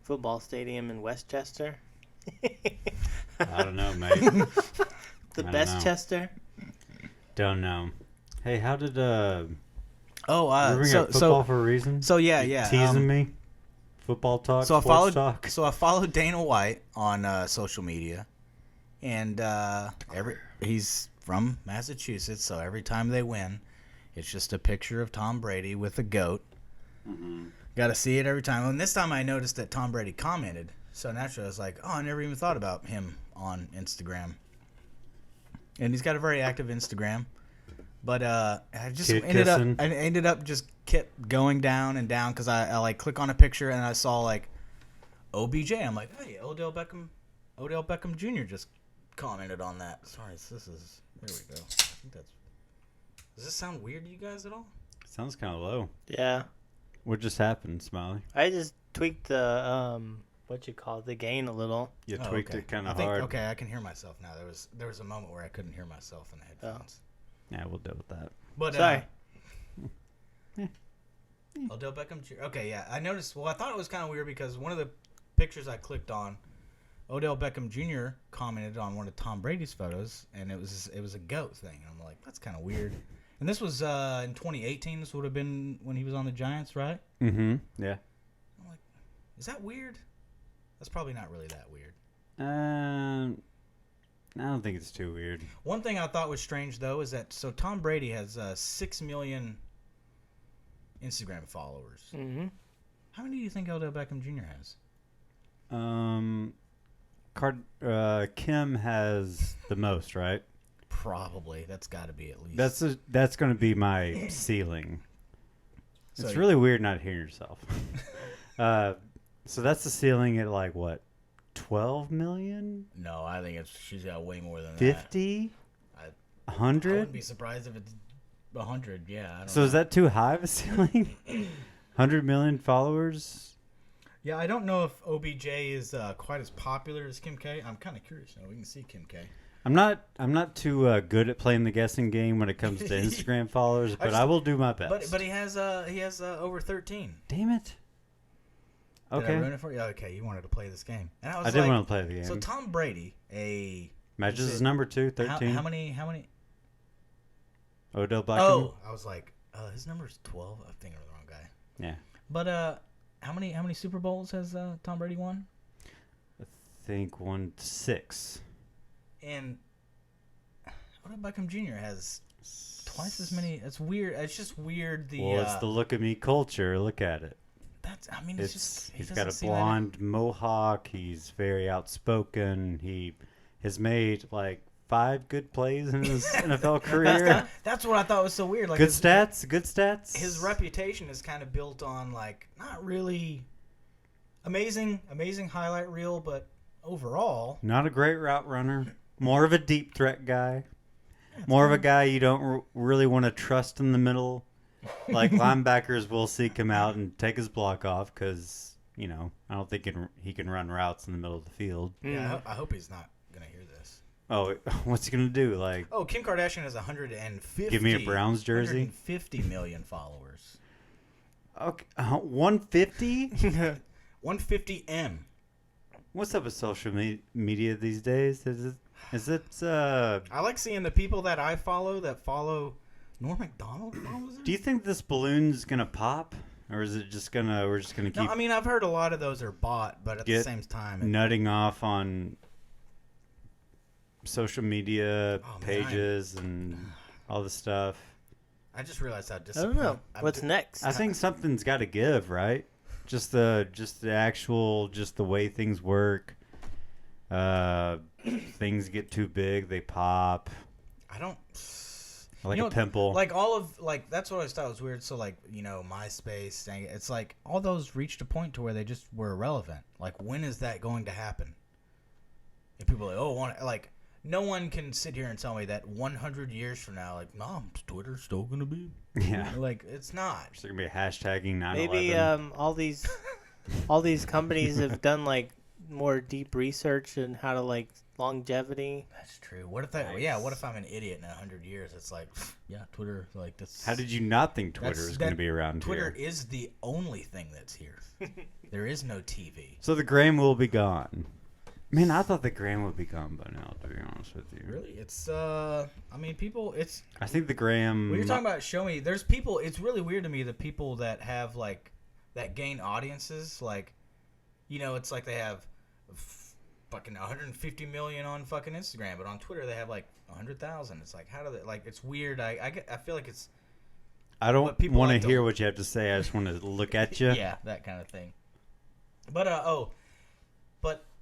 football stadium in Westchester? I don't know, mate. The Bestchester? Don't know. Hey, how did football for a reason? So yeah. Teasing me? Football talk? So I followed Dana White on social media, And he's from Massachusetts, so every time they win, it's just a picture of Tom Brady with a goat. Mm-hmm. Got to see it every time. And this time I noticed that Tom Brady commented. So naturally I was like, oh, I never even thought about him on Instagram. And he's got a very active Instagram. But I just ended up just kept going down and down because I like click on a picture and I saw like OBJ. I'm like, hey, Odell Beckham Jr. just commented on that. Sorry, there we go. I think does this sound weird to you guys at all? Sounds kind of low. Yeah. What just happened, Smiley? I just tweaked the the gain a little. You tweaked it kind of hard. Okay, I can hear myself now. There was a moment where I couldn't hear myself in the headphones. Yeah, we'll deal with that. But sorry. Odell Beckham Jr. Okay, yeah. I noticed. Well, I thought it was kind of weird because one of the pictures I clicked on, Odell Beckham Jr. commented on one of Tom Brady's photos, and it was a goat thing. And I'm like, that's kind of weird. And this was in 2018. This would have been when he was on the Giants, right? Mm-hmm. Yeah. I'm like, is that weird? That's probably not really that weird. I don't think it's too weird. One thing I thought was strange, though, is that Tom Brady has 6 million Instagram followers. Mm-hmm. How many do you think Odell Beckham Jr. has? Kim has the most, right? Probably. That's got to be at least. That's going to be my ceiling. It's really weird not hearing yourself. So that's the ceiling at like what? 12 million? No, I think she's got way more than 50? that. 100? I wouldn't be surprised if it's 100. Yeah. I don't know. Is that too high of a ceiling? 100 million followers? Yeah, I don't know if OBJ is quite as popular as Kim K. I'm kind of curious now. We can see Kim K. I'm not too good at playing the guessing game when it comes to Instagram followers, but I will do my best. But he has over 13. Damn it. Okay. Did I ruin it for you? Okay, you wanted to play this game. And I did want to play the game. So Tom Brady, matches his number 2, 13. How many? Odell Beckham. Oh, I was like, his number is 12. I'm thinking of the wrong guy. Yeah. But how many Super Bowls has Tom Brady won? I think 6. And Odell Beckham Jr. has twice as many. It's weird. It's just weird. It's the look at me culture. Look at it. He's got a blonde mohawk. He's very outspoken. He has made like 5 good plays in his NFL career. That's what I thought was so weird. Like good stats. His reputation is kind of built on like not really amazing highlight reel, but overall not a great route runner. More of a deep threat guy. More of a guy you don't really want to trust in the middle. Like linebackers will seek him out and take his block off because, I don't think he can run routes in the middle of the field. Yeah, I hope he's not going to hear this. Oh, what's he going to do? Kim Kardashian has 150. Give me a Browns jersey. 150 million followers. Okay, 150? 150M. What's up with social media these days? Is it? I like seeing the people that I follow that follow Norm Macdonald. Do you think this balloon's gonna pop, or is it we're just gonna keep? No, I mean I've heard a lot of those are bought, but at the same time, nutting off on social media pages and all this stuff. I just realized how I disappointed. don't know what's next. I think something's got to give, right? Just the way things work. Things get too big, they pop. I don't. Like a pimple. Like that's what I always thought was weird. So MySpace, it's like all those reached a point to where they just were irrelevant. Like when is that going to happen? And people are like, no one can sit here and tell me that 100 years from now, Twitter's still gonna be. Yeah. Like it's not. There's gonna be a hashtagging 9/11. Maybe all these companies have done more deep research in how to longevity. That's true. What if what if I'm an idiot in 100 years? It's like, yeah, Twitter, that's. How did you not think Twitter is going to be around Twitter here? is the only thing that's here. There is no TV. So the gram will be gone. Man, I thought the gram would be gone by now, to be honest with you. Really? It's, people, it's. I think the gram. When you're talking about show me, there's people, it's really weird to me, the people that have, that gain audiences, it's like they have fucking 150 million on fucking Instagram, but on Twitter they have like 100,000. It's like, how do they, like, it's weird. I feel like it's. I don't want to hear what you have to say. I just want to look at you. Yeah, that kind of thing. But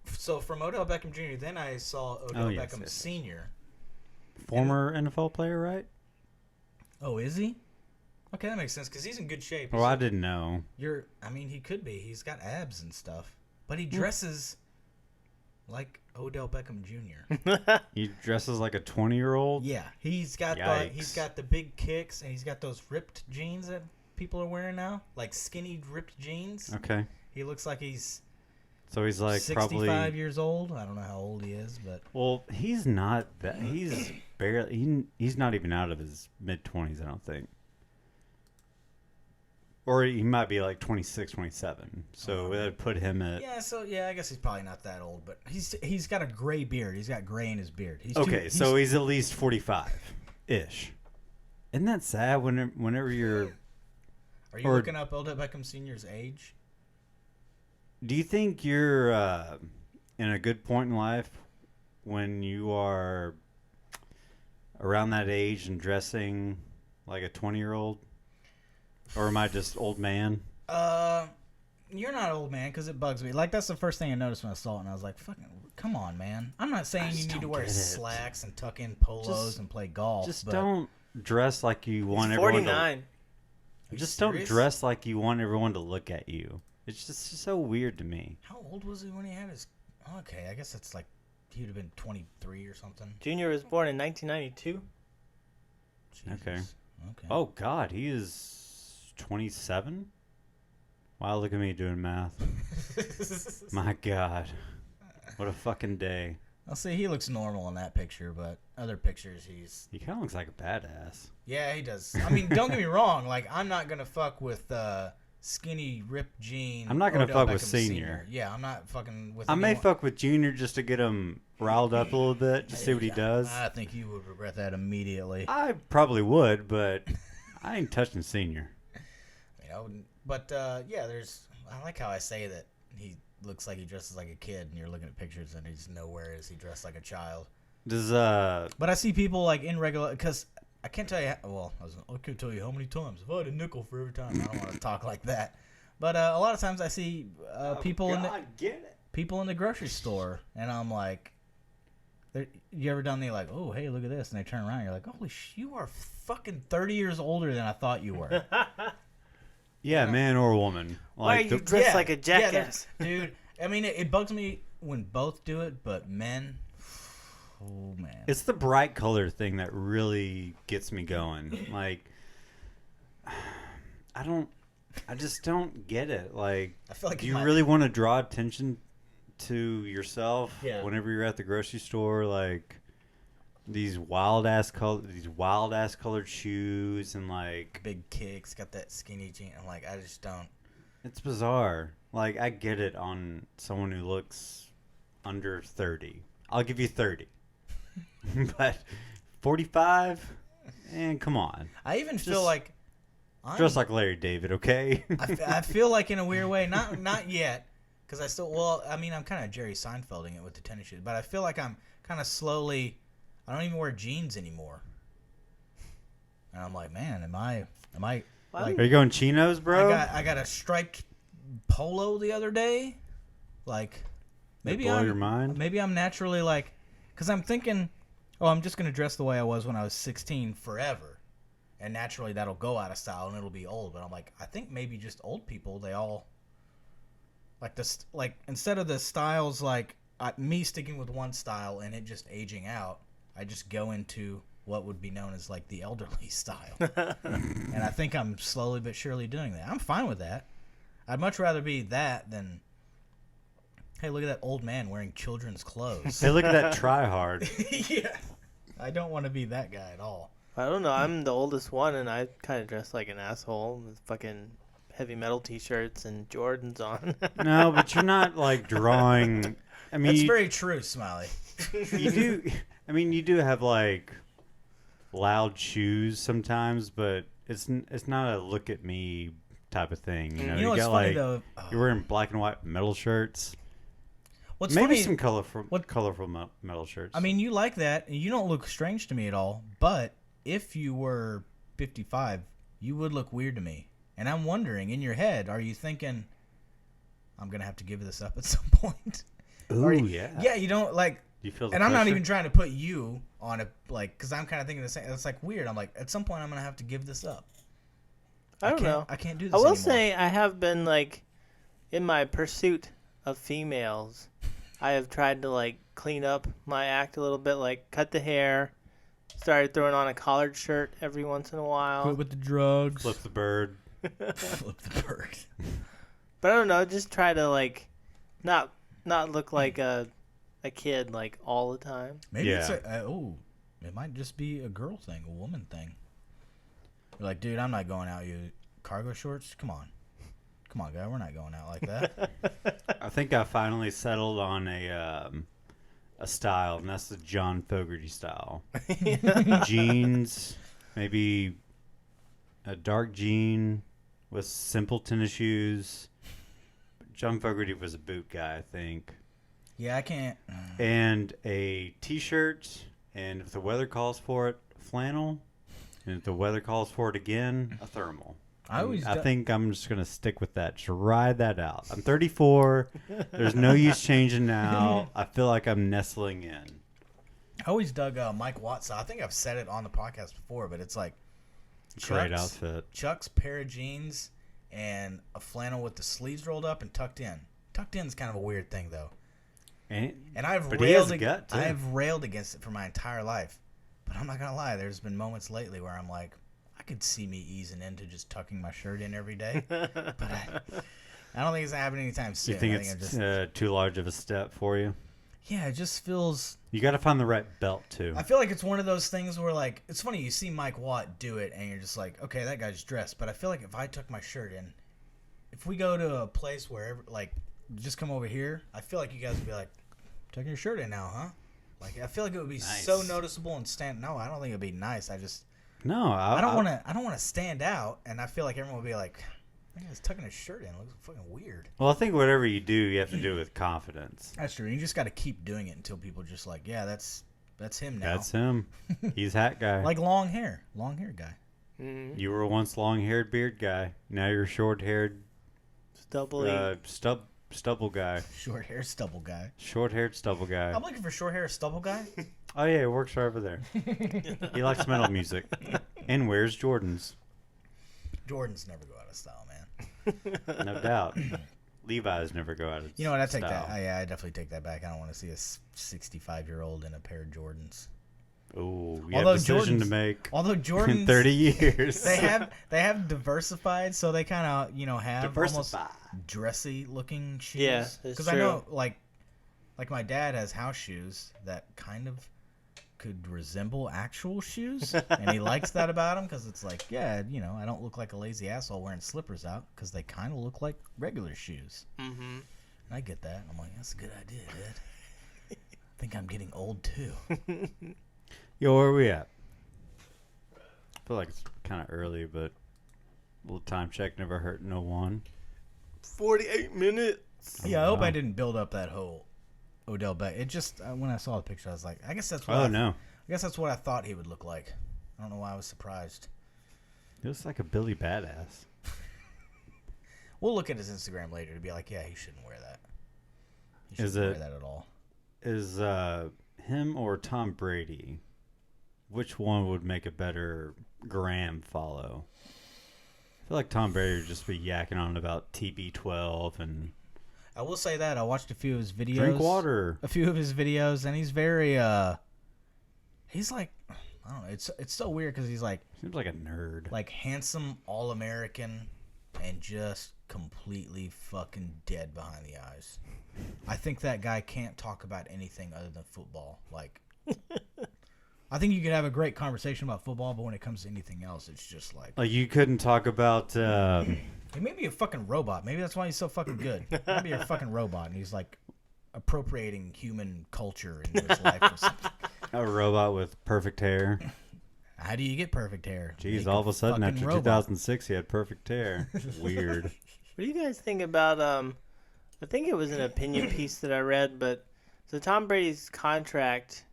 so from Odell Beckham Jr., then I saw Odell Beckham Sr. Former NFL player, right? Oh, is he? Okay, that makes sense because he's in good shape. Well, I didn't know. I mean, he could be. He's got abs and stuff, but he dresses like Odell Beckham Jr. He dresses like a 20-year-old. Yeah, he's got the big kicks, and he's got those ripped jeans that people are wearing now, like skinny ripped jeans. Okay. He looks like he's. So he's like 65 years old. I don't know how old he is, but. Well, he's not that. He's barely. He's not even out of his mid-20s, I don't think. Or he might be like 26, 27. So that would put him at... Yeah, I guess he's probably not that old, but he's got a gray beard. He's got gray in his beard. So he's at least 45-ish. Isn't that sad whenever you're... Are you looking up Odell Beckham Sr.'s age? Do you think you're in a good point in life when you are around that age and dressing like a 20-year-old? Or am I just old man? You're not old man because it bugs me. Like, that's the first thing I noticed when I saw it, and I was like, fucking, come on, man. I'm not saying you need to wear slacks and tuck in polos and play golf. Just don't dress like you want everyone 49. to... Just don't dress like you want everyone to look at you. It's just so weird to me. How old was he when he had his... Okay, I guess that's like... He would have been 23 or something. Junior was born in 1992. Jesus. Okay. Oh, God, he is... 27? Wow, look at me doing math. My God. What a fucking day. I'll say he looks normal in that picture, but other pictures He kind of looks like a badass. Yeah, he does. I mean, don't get me wrong. Like, I'm not going to fuck with skinny, ripped jean. I'm not going to fuck with Senior. Yeah, I'm not fucking with I may fuck with Junior just to get him riled up a little bit, just see what he does. I think you would regret that immediately. I probably would, but I ain't touching Senior. But yeah, I like how I say that he looks like he dresses like a kid, and you're looking at pictures and he's nowhere is he dressed like a child. But I see people like in regular, because I can't tell you. I can't tell you how many times. If I had a nickel for every time, I don't want to talk like that. But a lot of times I see people in the grocery store, and I'm like, you ever done the like, oh hey, look at this, and they turn around, and you're like, holy you are fucking 30 years older than I thought you were. Yeah, man or woman. Why are you dressed like a jackass? Dude, I mean, it bugs me when both do it, but men, oh, man. It's the bright color thing that really gets me going. Like, I just don't get it. Like, I feel like do you really want to draw attention to yourself whenever you're at the grocery store? Like, these wild ass colored shoes and like big kicks, got that skinny jean. I'm like, I just don't. It's bizarre. Like, I get it on someone who looks under 30. I'll give you 30. But 45? And come on. I even feel like dress like Larry David, okay? I feel like in a weird way, not yet, because I still. Well, I mean, I'm kind of Jerry Seinfelding it with the tennis shoes, but I feel like I'm kind of slowly. I don't even wear jeans anymore. And I'm like, man, am I like, are you going chinos, bro? I got a striped polo the other day. Like, maybe blow your mind? Maybe I'm naturally like, because I'm thinking, I'm just gonna dress the way I was when I was 16 forever, and naturally that'll go out of style and it'll be old. But I'm like, I think maybe just old people, they all like this. Like, instead of the styles like me sticking with one style and it just aging out, I just go into what would be known as like the elderly style. And I think I'm slowly but surely doing that. I'm fine with that. I'd much rather be that than, hey, look at that old man wearing children's clothes. Hey, look at that try hard. Yeah. I don't want to be that guy at all. I don't know. I'm the oldest one, and I kind of dress like an asshole with fucking heavy metal t-shirts and Jordans on. No, but you're not like drawing. I mean, that's very true, Smiley. You do. I mean, you do have like loud shoes sometimes, but it's not a look at me type of thing. You know what's got funny like though? You're wearing black and white metal shirts. What's Maybe funny, some colorful metal shirts. I mean, you like that, and you don't look strange to me at all. But if you were 55, you would look weird to me. And I'm wondering, in your head, are you thinking, I'm gonna have to give this up at some point? Ooh, yeah. Yeah, you don't like. You feel the and pressure? I'm not even trying to put you on a because I'm kind of thinking the same. It's like weird. I'm like, at some point, I'm gonna have to give this up. I don't know. I can't do this. I will anymore. say I have been like, in my pursuit of females, I have tried to like clean up my act a little bit, like cut the hair, started throwing on a collared shirt every once in a while. Quit with the drugs. Flip the bird. Flip the bird. But I don't know, just try to like, not look like a kid like all the time. Maybe it's it might just be a girl thing, a woman thing. You're like, dude, I'm not going out. You cargo shorts? Come on, guy, we're not going out like that. I think I finally settled on a style, and that's the John Fogerty style. Jeans, maybe a dark jean with simple tennis shoes. John Fogerty was a boot guy, I think. Yeah, I can't. And a t-shirt, and if the weather calls for it, flannel. And if the weather calls for it again, a thermal. I think I'm just going to stick with that. Just ride that out. I'm 34. There's no use changing now. I feel like I'm nestling in. I always dug Mike Watts. I think I've said it on the podcast before, but it's like Great outfit. Chuck's pair of jeans and a flannel with the sleeves rolled up and tucked in. Tucked in is kind of a weird thing, though. And I've railed against it for my entire life. But I'm not going to lie. There's been moments lately where I'm like, I could see me easing into just tucking my shirt in every day. But I don't think it's happening anytime soon. You think it's too large of a step for you? Yeah, it just feels... You got to find the right belt, too. I feel like it's one of those things where, like, it's funny, you see Mike Watt do it, and you're just like, okay, that guy's dressed. But I feel like if I tuck my shirt in, if we go to a place where, like, just come over here, I feel like you guys would be like, tucking your shirt in now, huh? Like, I feel like it would be so noticeable and stand... No, I don't think it would be nice. I just... No, I don't want to stand out, and I feel like everyone will be like, "That guy's tucking his shirt in. It looks fucking weird." Well, I think whatever you do, you have to do it with confidence. That's true. You just got to keep doing it until people just like, yeah, that's him now. That's him. He's hat guy. Like long hair guy. Mm-hmm. You were once long-haired beard guy. Now you're short-haired stubble guy. Short-haired stubble guy. Short-haired stubble guy. I'm looking for short-haired stubble guy. Oh, yeah, he works right over there. He likes metal music and wears Jordans. Jordans never go out of style, man. No doubt. Levi's never go out of style. You know what? I take that. I definitely take that back. I don't want to see a 65-year-old in a pair of Jordans. Oh, you have a decision to make. Although Jordans, in 30 years, they have diversified, so they kind of have almost dressy looking shoes. Yeah, because I know like my dad has house shoes that kind of could resemble actual shoes, and he likes that about them because it's like, yeah, I don't look like a lazy asshole wearing slippers out because they kind of look like regular shoes. Mm-hmm. And I get that. I'm like, that's a good idea, Dad. I think I'm getting old too. Yo, where are we at? I feel like it's kind of early, but a little time check never hurt no one. 48 minutes. Yeah, I hope I didn't build up that whole Odell Beckham. It just when I saw the picture, I was like, I guess that's what. I guess that's what I thought he would look like. I don't know why I was surprised. He looks like a Billy Badass. We'll look at his Instagram later to be like, yeah, he shouldn't wear that. He shouldn't wear that at all. Is him or Tom Brady? Which one would make a better gram follow? I feel like Tom Brady would just be yakking on about TB12 and... I will say that. I watched a few of his videos. Drink water. A few of his videos, and he's very... he's like... I don't know. It's so weird because he's like... Seems like a nerd. Like handsome, all-American, and just completely fucking dead behind the eyes. I think that guy can't talk about anything other than football. Like... I think you could have a great conversation about football, but when it comes to anything else, it's just like... Like, you couldn't talk about... He may be a fucking robot. Maybe that's why he's so fucking good. Maybe you're a fucking robot, and he's, like, appropriating human culture into his life or something. A robot with perfect hair. How do you get perfect hair? Jeez, all of a sudden, after 2006, he had perfect hair. Weird. What do you guys think about I think it was an opinion piece that I read, but so Tom Brady's contract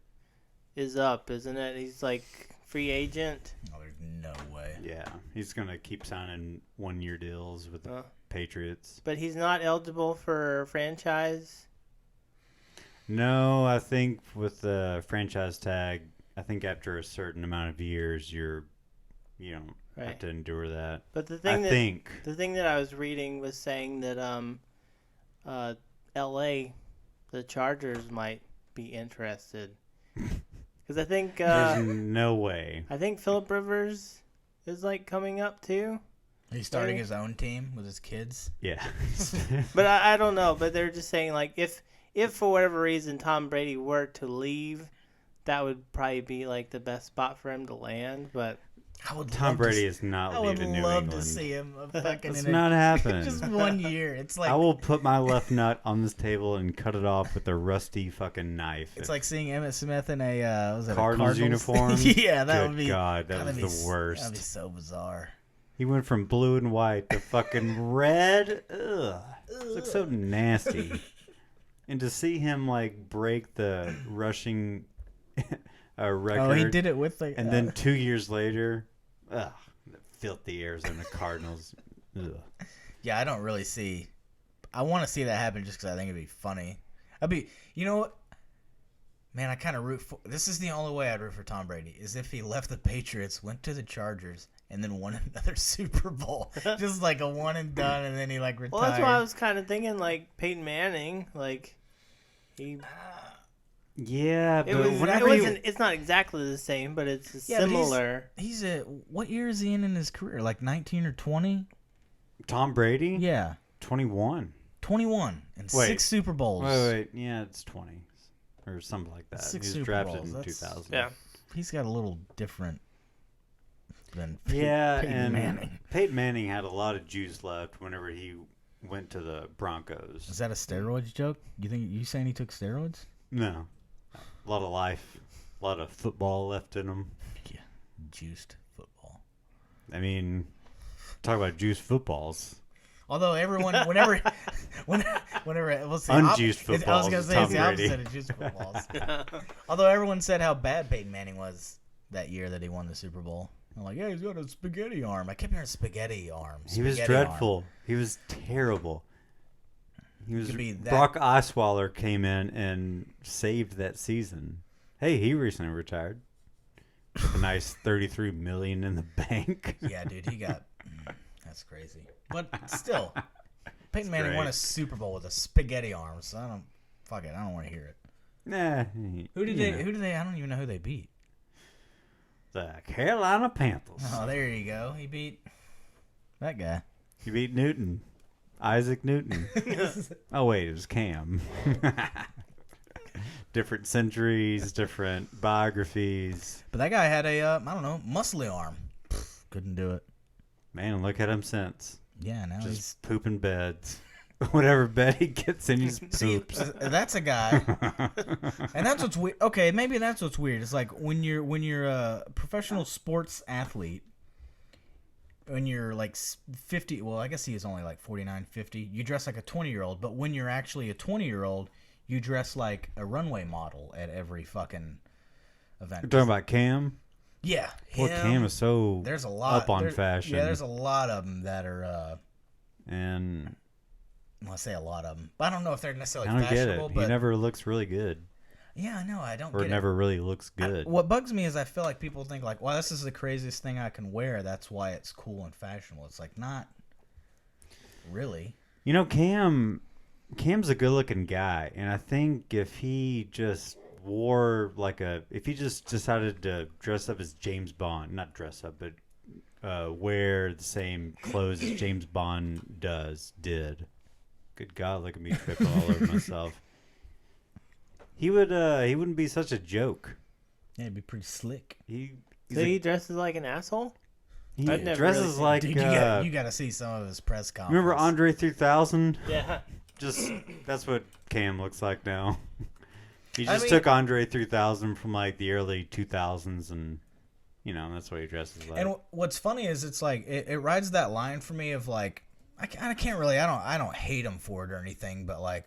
is up, isn't it? He's like free agent. Oh, there's no way. Yeah, he's gonna keep signing 1-year deals with the Patriots. But he's not eligible for franchise. No, I think with the franchise tag, I think after a certain amount of years, you don't have to endure that. But the thing that I was reading was saying that L.A. the Chargers might be interested because I think there's no way. I think Phillip Rivers is like coming up too. He's starting his own team with his kids. Yeah, but I don't know. But they're just saying like if for whatever reason Tom Brady were to leave, that would probably be like the best spot for him to land. But Tom Brady is not leaving New England. I would love to see him fucking. It's not happening. Just 1 year. It's like I will put my left nut on this table and cut it off with a rusty fucking knife. It's like seeing Emmitt Smith in a Cardinals uniform. Yeah, that Good would be. God, that was the worst. That'd be so bizarre. He went from blue and white to fucking red. Ugh. It looks so nasty. And to see him like break the rushing record. Oh, he did it with and then 2 years later, the filthy Arizona Cardinals. Ugh. Yeah, I don't really see. I want to see that happen just because I think it'd be funny. You know what? Man, I kind of root for. This is the only way I'd root for Tom Brady is if he left the Patriots, went to the Chargers, and then won another Super Bowl, just like a one and done, and then he like retired. Well, that's why I was kind of thinking like Peyton Manning, like he. Yeah, but it's not exactly the same, but it's similar. He's what year is he in his career? Like 19 or 20? Tom Brady? Yeah, 21. 21 and 6 Super Bowls. Wait, yeah, it's 20 or something like that. 6 he was Super drafted Bowls. in 2000. Yeah, he's got a little different than Peyton Manning. Peyton Manning had a lot of juice left whenever he went to the Broncos. Is that a steroids joke? You saying he took steroids? No. A lot of life, a lot of football left in him. Yeah, juiced football. I mean, talk about juiced footballs. Although everyone, whenever we'll see, unjuiced footballs. I was gonna say it's the opposite of juiced footballs. Although everyone said how bad Peyton Manning was that year that he won the Super Bowl. I'm like, yeah, he's got a spaghetti arm. I kept hearing spaghetti arm. He was dreadful. He was terrible. Brock Osweiler came in and saved that season. Hey, he recently retired with a nice $33 million in the bank. Yeah, dude, he got. That's crazy. But still, Peyton Manning won a Super Bowl with a spaghetti arm. So I don't want to hear it. Nah. Who did they? I don't even know who they beat. The Carolina Panthers. Oh, there you go. He beat that guy. He beat Newton. Isaac Newton. Oh, wait, it was Cam. Different centuries, different biographies. But that guy had a, I don't know, muscly arm. Couldn't do it. Man, look at him since. Yeah, now he's pooping beds. Whatever bed he gets in, he's poops. That's a guy. And that's what's weird. Okay, maybe that's what's weird. It's like when you're a professional sports athlete, when you're like 50, well, I guess he is only like 49, 50, you dress like a 20-year-old, but when you're actually a 20-year-old, you dress like a runway model at every fucking event. You're talking about Cam? Yeah. Poor Cam is so there's a lot, up on fashion. Yeah, there's a lot of them that are... and... Well, I say a lot of them, but I don't know if they're necessarily fashionable. I don't fashionable. get it. He never looks really good. Yeah, I know. I don't or get it. Or never really looks good. What bugs me is I feel like people think like, well, this is the craziest thing I can wear. That's why it's cool and fashionable. It's like, not really. You know, Cam's a good-looking guy, and I think if he just wore if he just decided to dress up as James Bond, not dress up, but wear the same clothes as James Bond did. Good God, look at me tripping all over myself. He wouldn't be such a joke. Yeah, he'd be pretty slick. He dresses like an asshole? He dresses like... Dude, you got to see some of his press conference. Remember Andre 3000? Yeah. That's what Cam looks like now. He took Andre 3000 from like the early 2000s and, that's what he dresses like. And what's funny is it's like, it rides that line for me of like, I can't really. I don't hate him for it or anything, but like,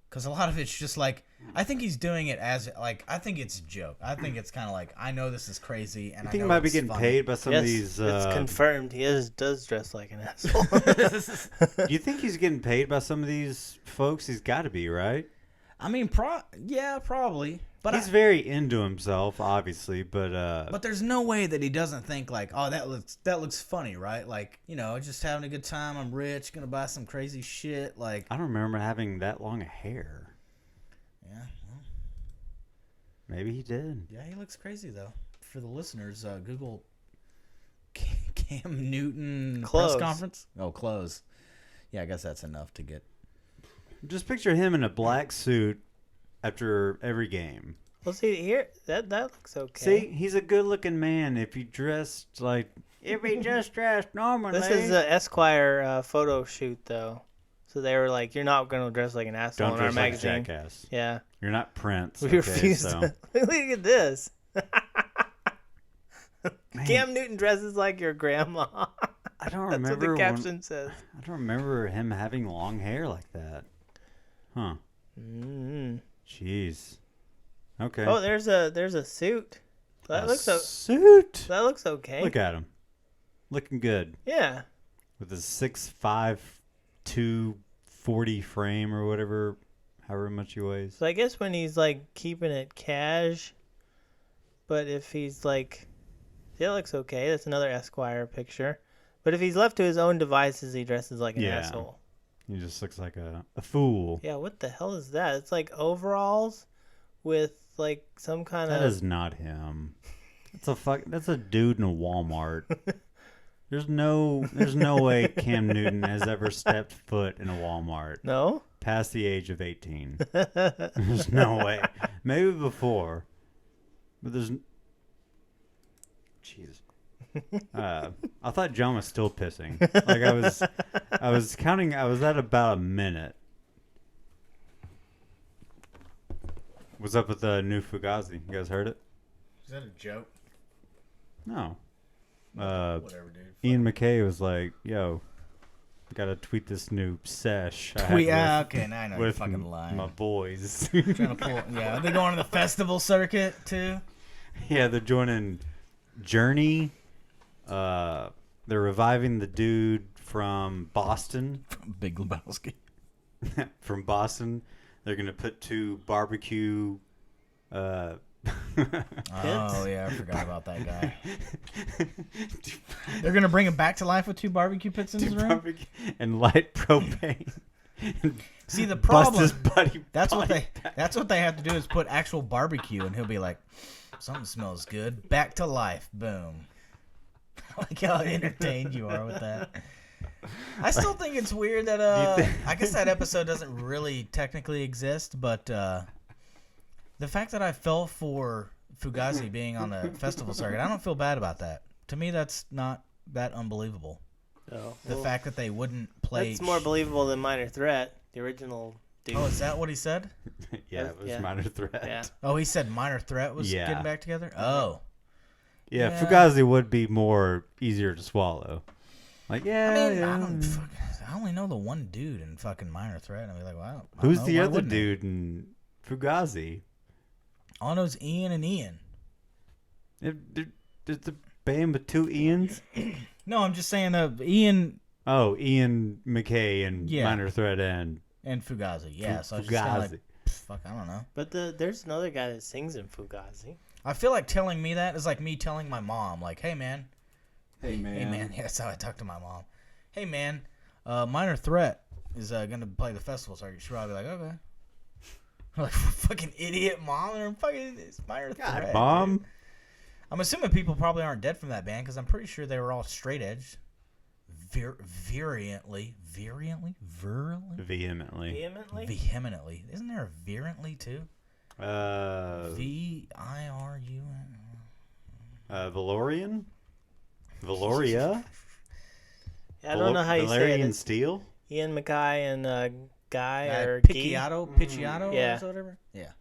because a lot of it's just like, I think he's doing it as like, I think it's a joke. I think it's kind of like, I know this is crazy, and I think I know he might be it's getting funny. paid by some of these. It's confirmed. He does dress like an asshole. Do you think he's getting paid by some of these folks? He's got to be, right? I mean, yeah, probably. But he's very into himself, obviously. But there's no way that he doesn't think like, oh, that looks funny, right? Like, just having a good time. I'm rich, gonna buy some crazy shit. Like, I don't remember having that long hair. Yeah. Well, maybe he did. Yeah, he looks crazy though. For the listeners, Google Cam Newton clothes. Press conference. Oh, clothes. Yeah, I guess that's enough to get. Just picture him in a black suit after every game. Well, see here, that looks okay. See, he's a good-looking man. If he dressed normally. This is an Esquire photo shoot, though. So they were like, "You're not going to dress like an asshole Don't in our dress like magazine." Jackass. Yeah, you're not Prince. we refuse to. Look at this. Cam Newton dresses like your grandma. I don't That's remember. what the caption says. I don't remember him having long hair like that. Huh. Mm-hmm. Jeez. Okay. Oh, there's a suit. That looks suit. That looks okay. Look at him, looking good. Yeah. With his 6'5", 240 frame or whatever, however much he weighs. So I guess when he's like keeping it cash, but if he's like, it looks okay. That's another Esquire picture. But if he's left to his own devices, he dresses like an asshole. He just looks like a fool. Yeah, what the hell is that? It's like overalls with like some kind of... That is not him. That's a dude in a Walmart. There's no way Cam Newton has ever stepped foot in a Walmart. No? Past the age of 18. There's no way. Maybe before. But there's... Jesus. I thought John was still pissing. Like I was counting. I was at about a minute. What's up with the new Fugazi? You guys heard it? Is that a joke? No. Whatever, dude. Ian McKay was like, "Yo, gotta tweet this new sesh." Okay, now I know you're fucking lying. My boys. Trying to pull. Yeah, are they going to the festival circuit too? Yeah, they're joining Journey. They're reviving the dude from Boston. Big Lebowski. From Boston. They're going to put 2 barbecue... Oh, yeah, I forgot about that guy. They're going to bring him back to life with 2 barbecue pits in his room? And light propane. See, the problem... Bust his buddy that's what they have to do is put actual barbecue, and he'll be like, something smells good. Back to life. Boom. Like how entertained you are with that. I still think it's weird that I guess that episode doesn't really technically exist, but the fact that I fell for Fugazi being on the festival circuit, I don't feel bad about that. To me, that's not that unbelievable. Oh, the fact that they wouldn't play... That's more believable than Minor Threat, the original dude. Oh, is that what he said? Yeah, it was Minor Threat. Yeah. Oh, he said Minor Threat was getting back together? Oh. Yeah, Fugazi would be more easier to swallow. Like, I only know the one dude in fucking Minor Threat. I'd be like, wow. Who's the other dude in Fugazi? All I know is Ian and Ian. There's the band with 2 Ians? No, I'm just saying Ian. Oh, Ian McKay and Minor Threat and Fugazi. Yeah, so I was just kinda like, fuck, I don't know. But there's another guy that sings in Fugazi. I feel like telling me that is like me telling my mom, like, hey, man. Hey, man. Yeah, that's how I talk to my mom. Hey, man, Minor Threat is going to play the festival circuit. She'll probably be like, okay. I'm like, fucking idiot, mom. And fucking, it's Minor Threat. Mom. Dude. I'm assuming people probably aren't dead from that band because I'm pretty sure they were all straight edge. Vehemently. Isn't there a virulently too? VIRUN. Valorian? Valoria? I don't know how you say it. Valerian Steel? Ian McKay and Guy or Picciotto? Yeah. Or whatever? Yeah.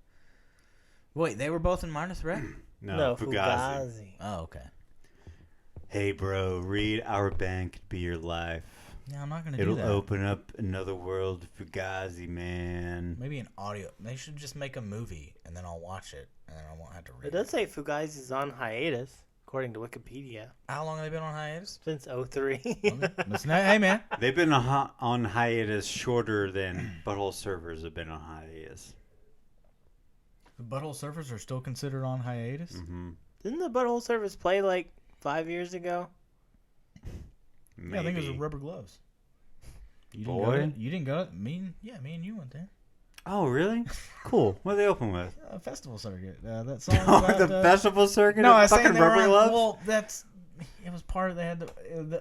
Wait, they were both in Minor Threat? No, Fugazi. Oh, okay. Hey, bro, read Our Band Could Be Your Life. Yeah, I'm not gonna do that. It'll open up another world of Fugazi, man. Maybe an audio. They should just make a movie, and then I'll watch it, and then I won't have to read It does say Fugazi is on hiatus, according to Wikipedia. How long have they been on hiatus? Since 03. Hey, man. They've been on hiatus shorter than Butthole Surfers have been on hiatus. The Butthole Surfers are still considered on hiatus? Mm-hmm. Didn't the Butthole Surfers play like 5 years ago? Maybe. Yeah, I think it was Rubber Gloves. You didn't go to me and you went there. Oh, really? Cool. What are they open with? Festival circuit. That song Oh, about, the festival circuit? No, I was fucking saying they were Rubber on, Gloves? well, it was part of, they had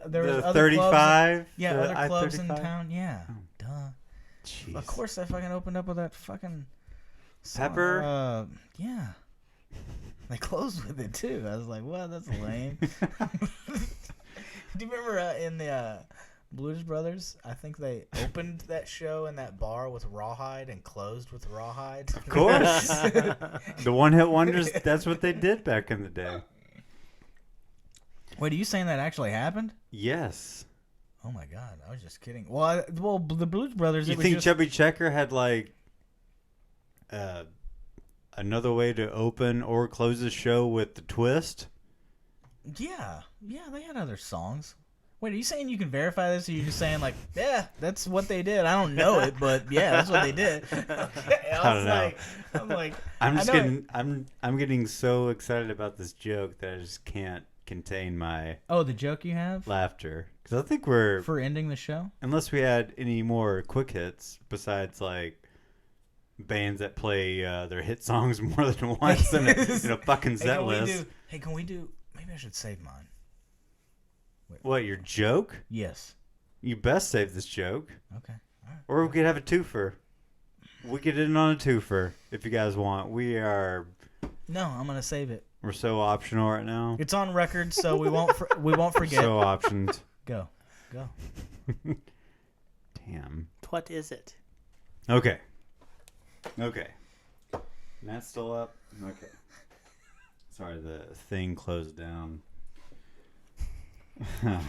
there was The other 35? clubs. Yeah, the other clubs in I-35? town. Yeah. Oh. Duh. Jeez. Of course I fucking opened up with that fucking song. Pepper? Yeah. They closed with it too. I was like, what? That's lame. Do you remember in the Blues Brothers? I think they opened that show in that bar with Rawhide and closed with Rawhide. Of course. The one-hit wonders, that's what they did back in the day. Wait, are you saying that actually happened? Yes. Oh my god, I was just kidding. Well, the Blues Brothers. You think Chubby Checker had like another way to open or close the show with the twist? Yeah, they had other songs. Wait, are you saying you can verify this, or are you just saying like, yeah, that's what they did? I don't know it, but yeah, that's what they did. I don't know. I'm getting so excited about this joke that I just can't contain my the joke you have laughter, because I think we're for ending the show. Unless we had any more quick hits besides like bands that play their hit songs more than once in a fucking set list. Can we do? Maybe I should save mine. Wait. What, your joke? Yes. You best save this joke. Okay. All right. Or we could have a twofer. We could end on a twofer if you guys want. No, I'm gonna save it. We're so optional right now. It's on record, so we won't forget. So optioned. Go. Damn. What is it? Okay. Matt's still up? Okay. Sorry, the thing closed down. Man,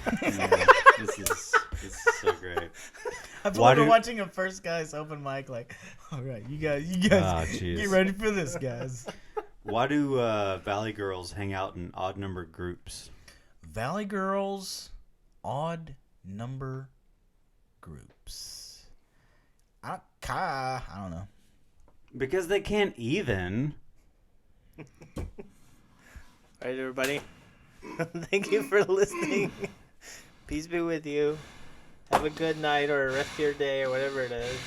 this is so great. I thought we were watching a First Guys open mic. Like, all right, you guys, get ready for this, guys. Why do Valley Girls hang out in odd number groups? Valley Girls, odd number groups. I don't know. Because they can't even. All right, everybody. Thank you for listening. Peace be with you. Have a good night or rest of your day or whatever it is.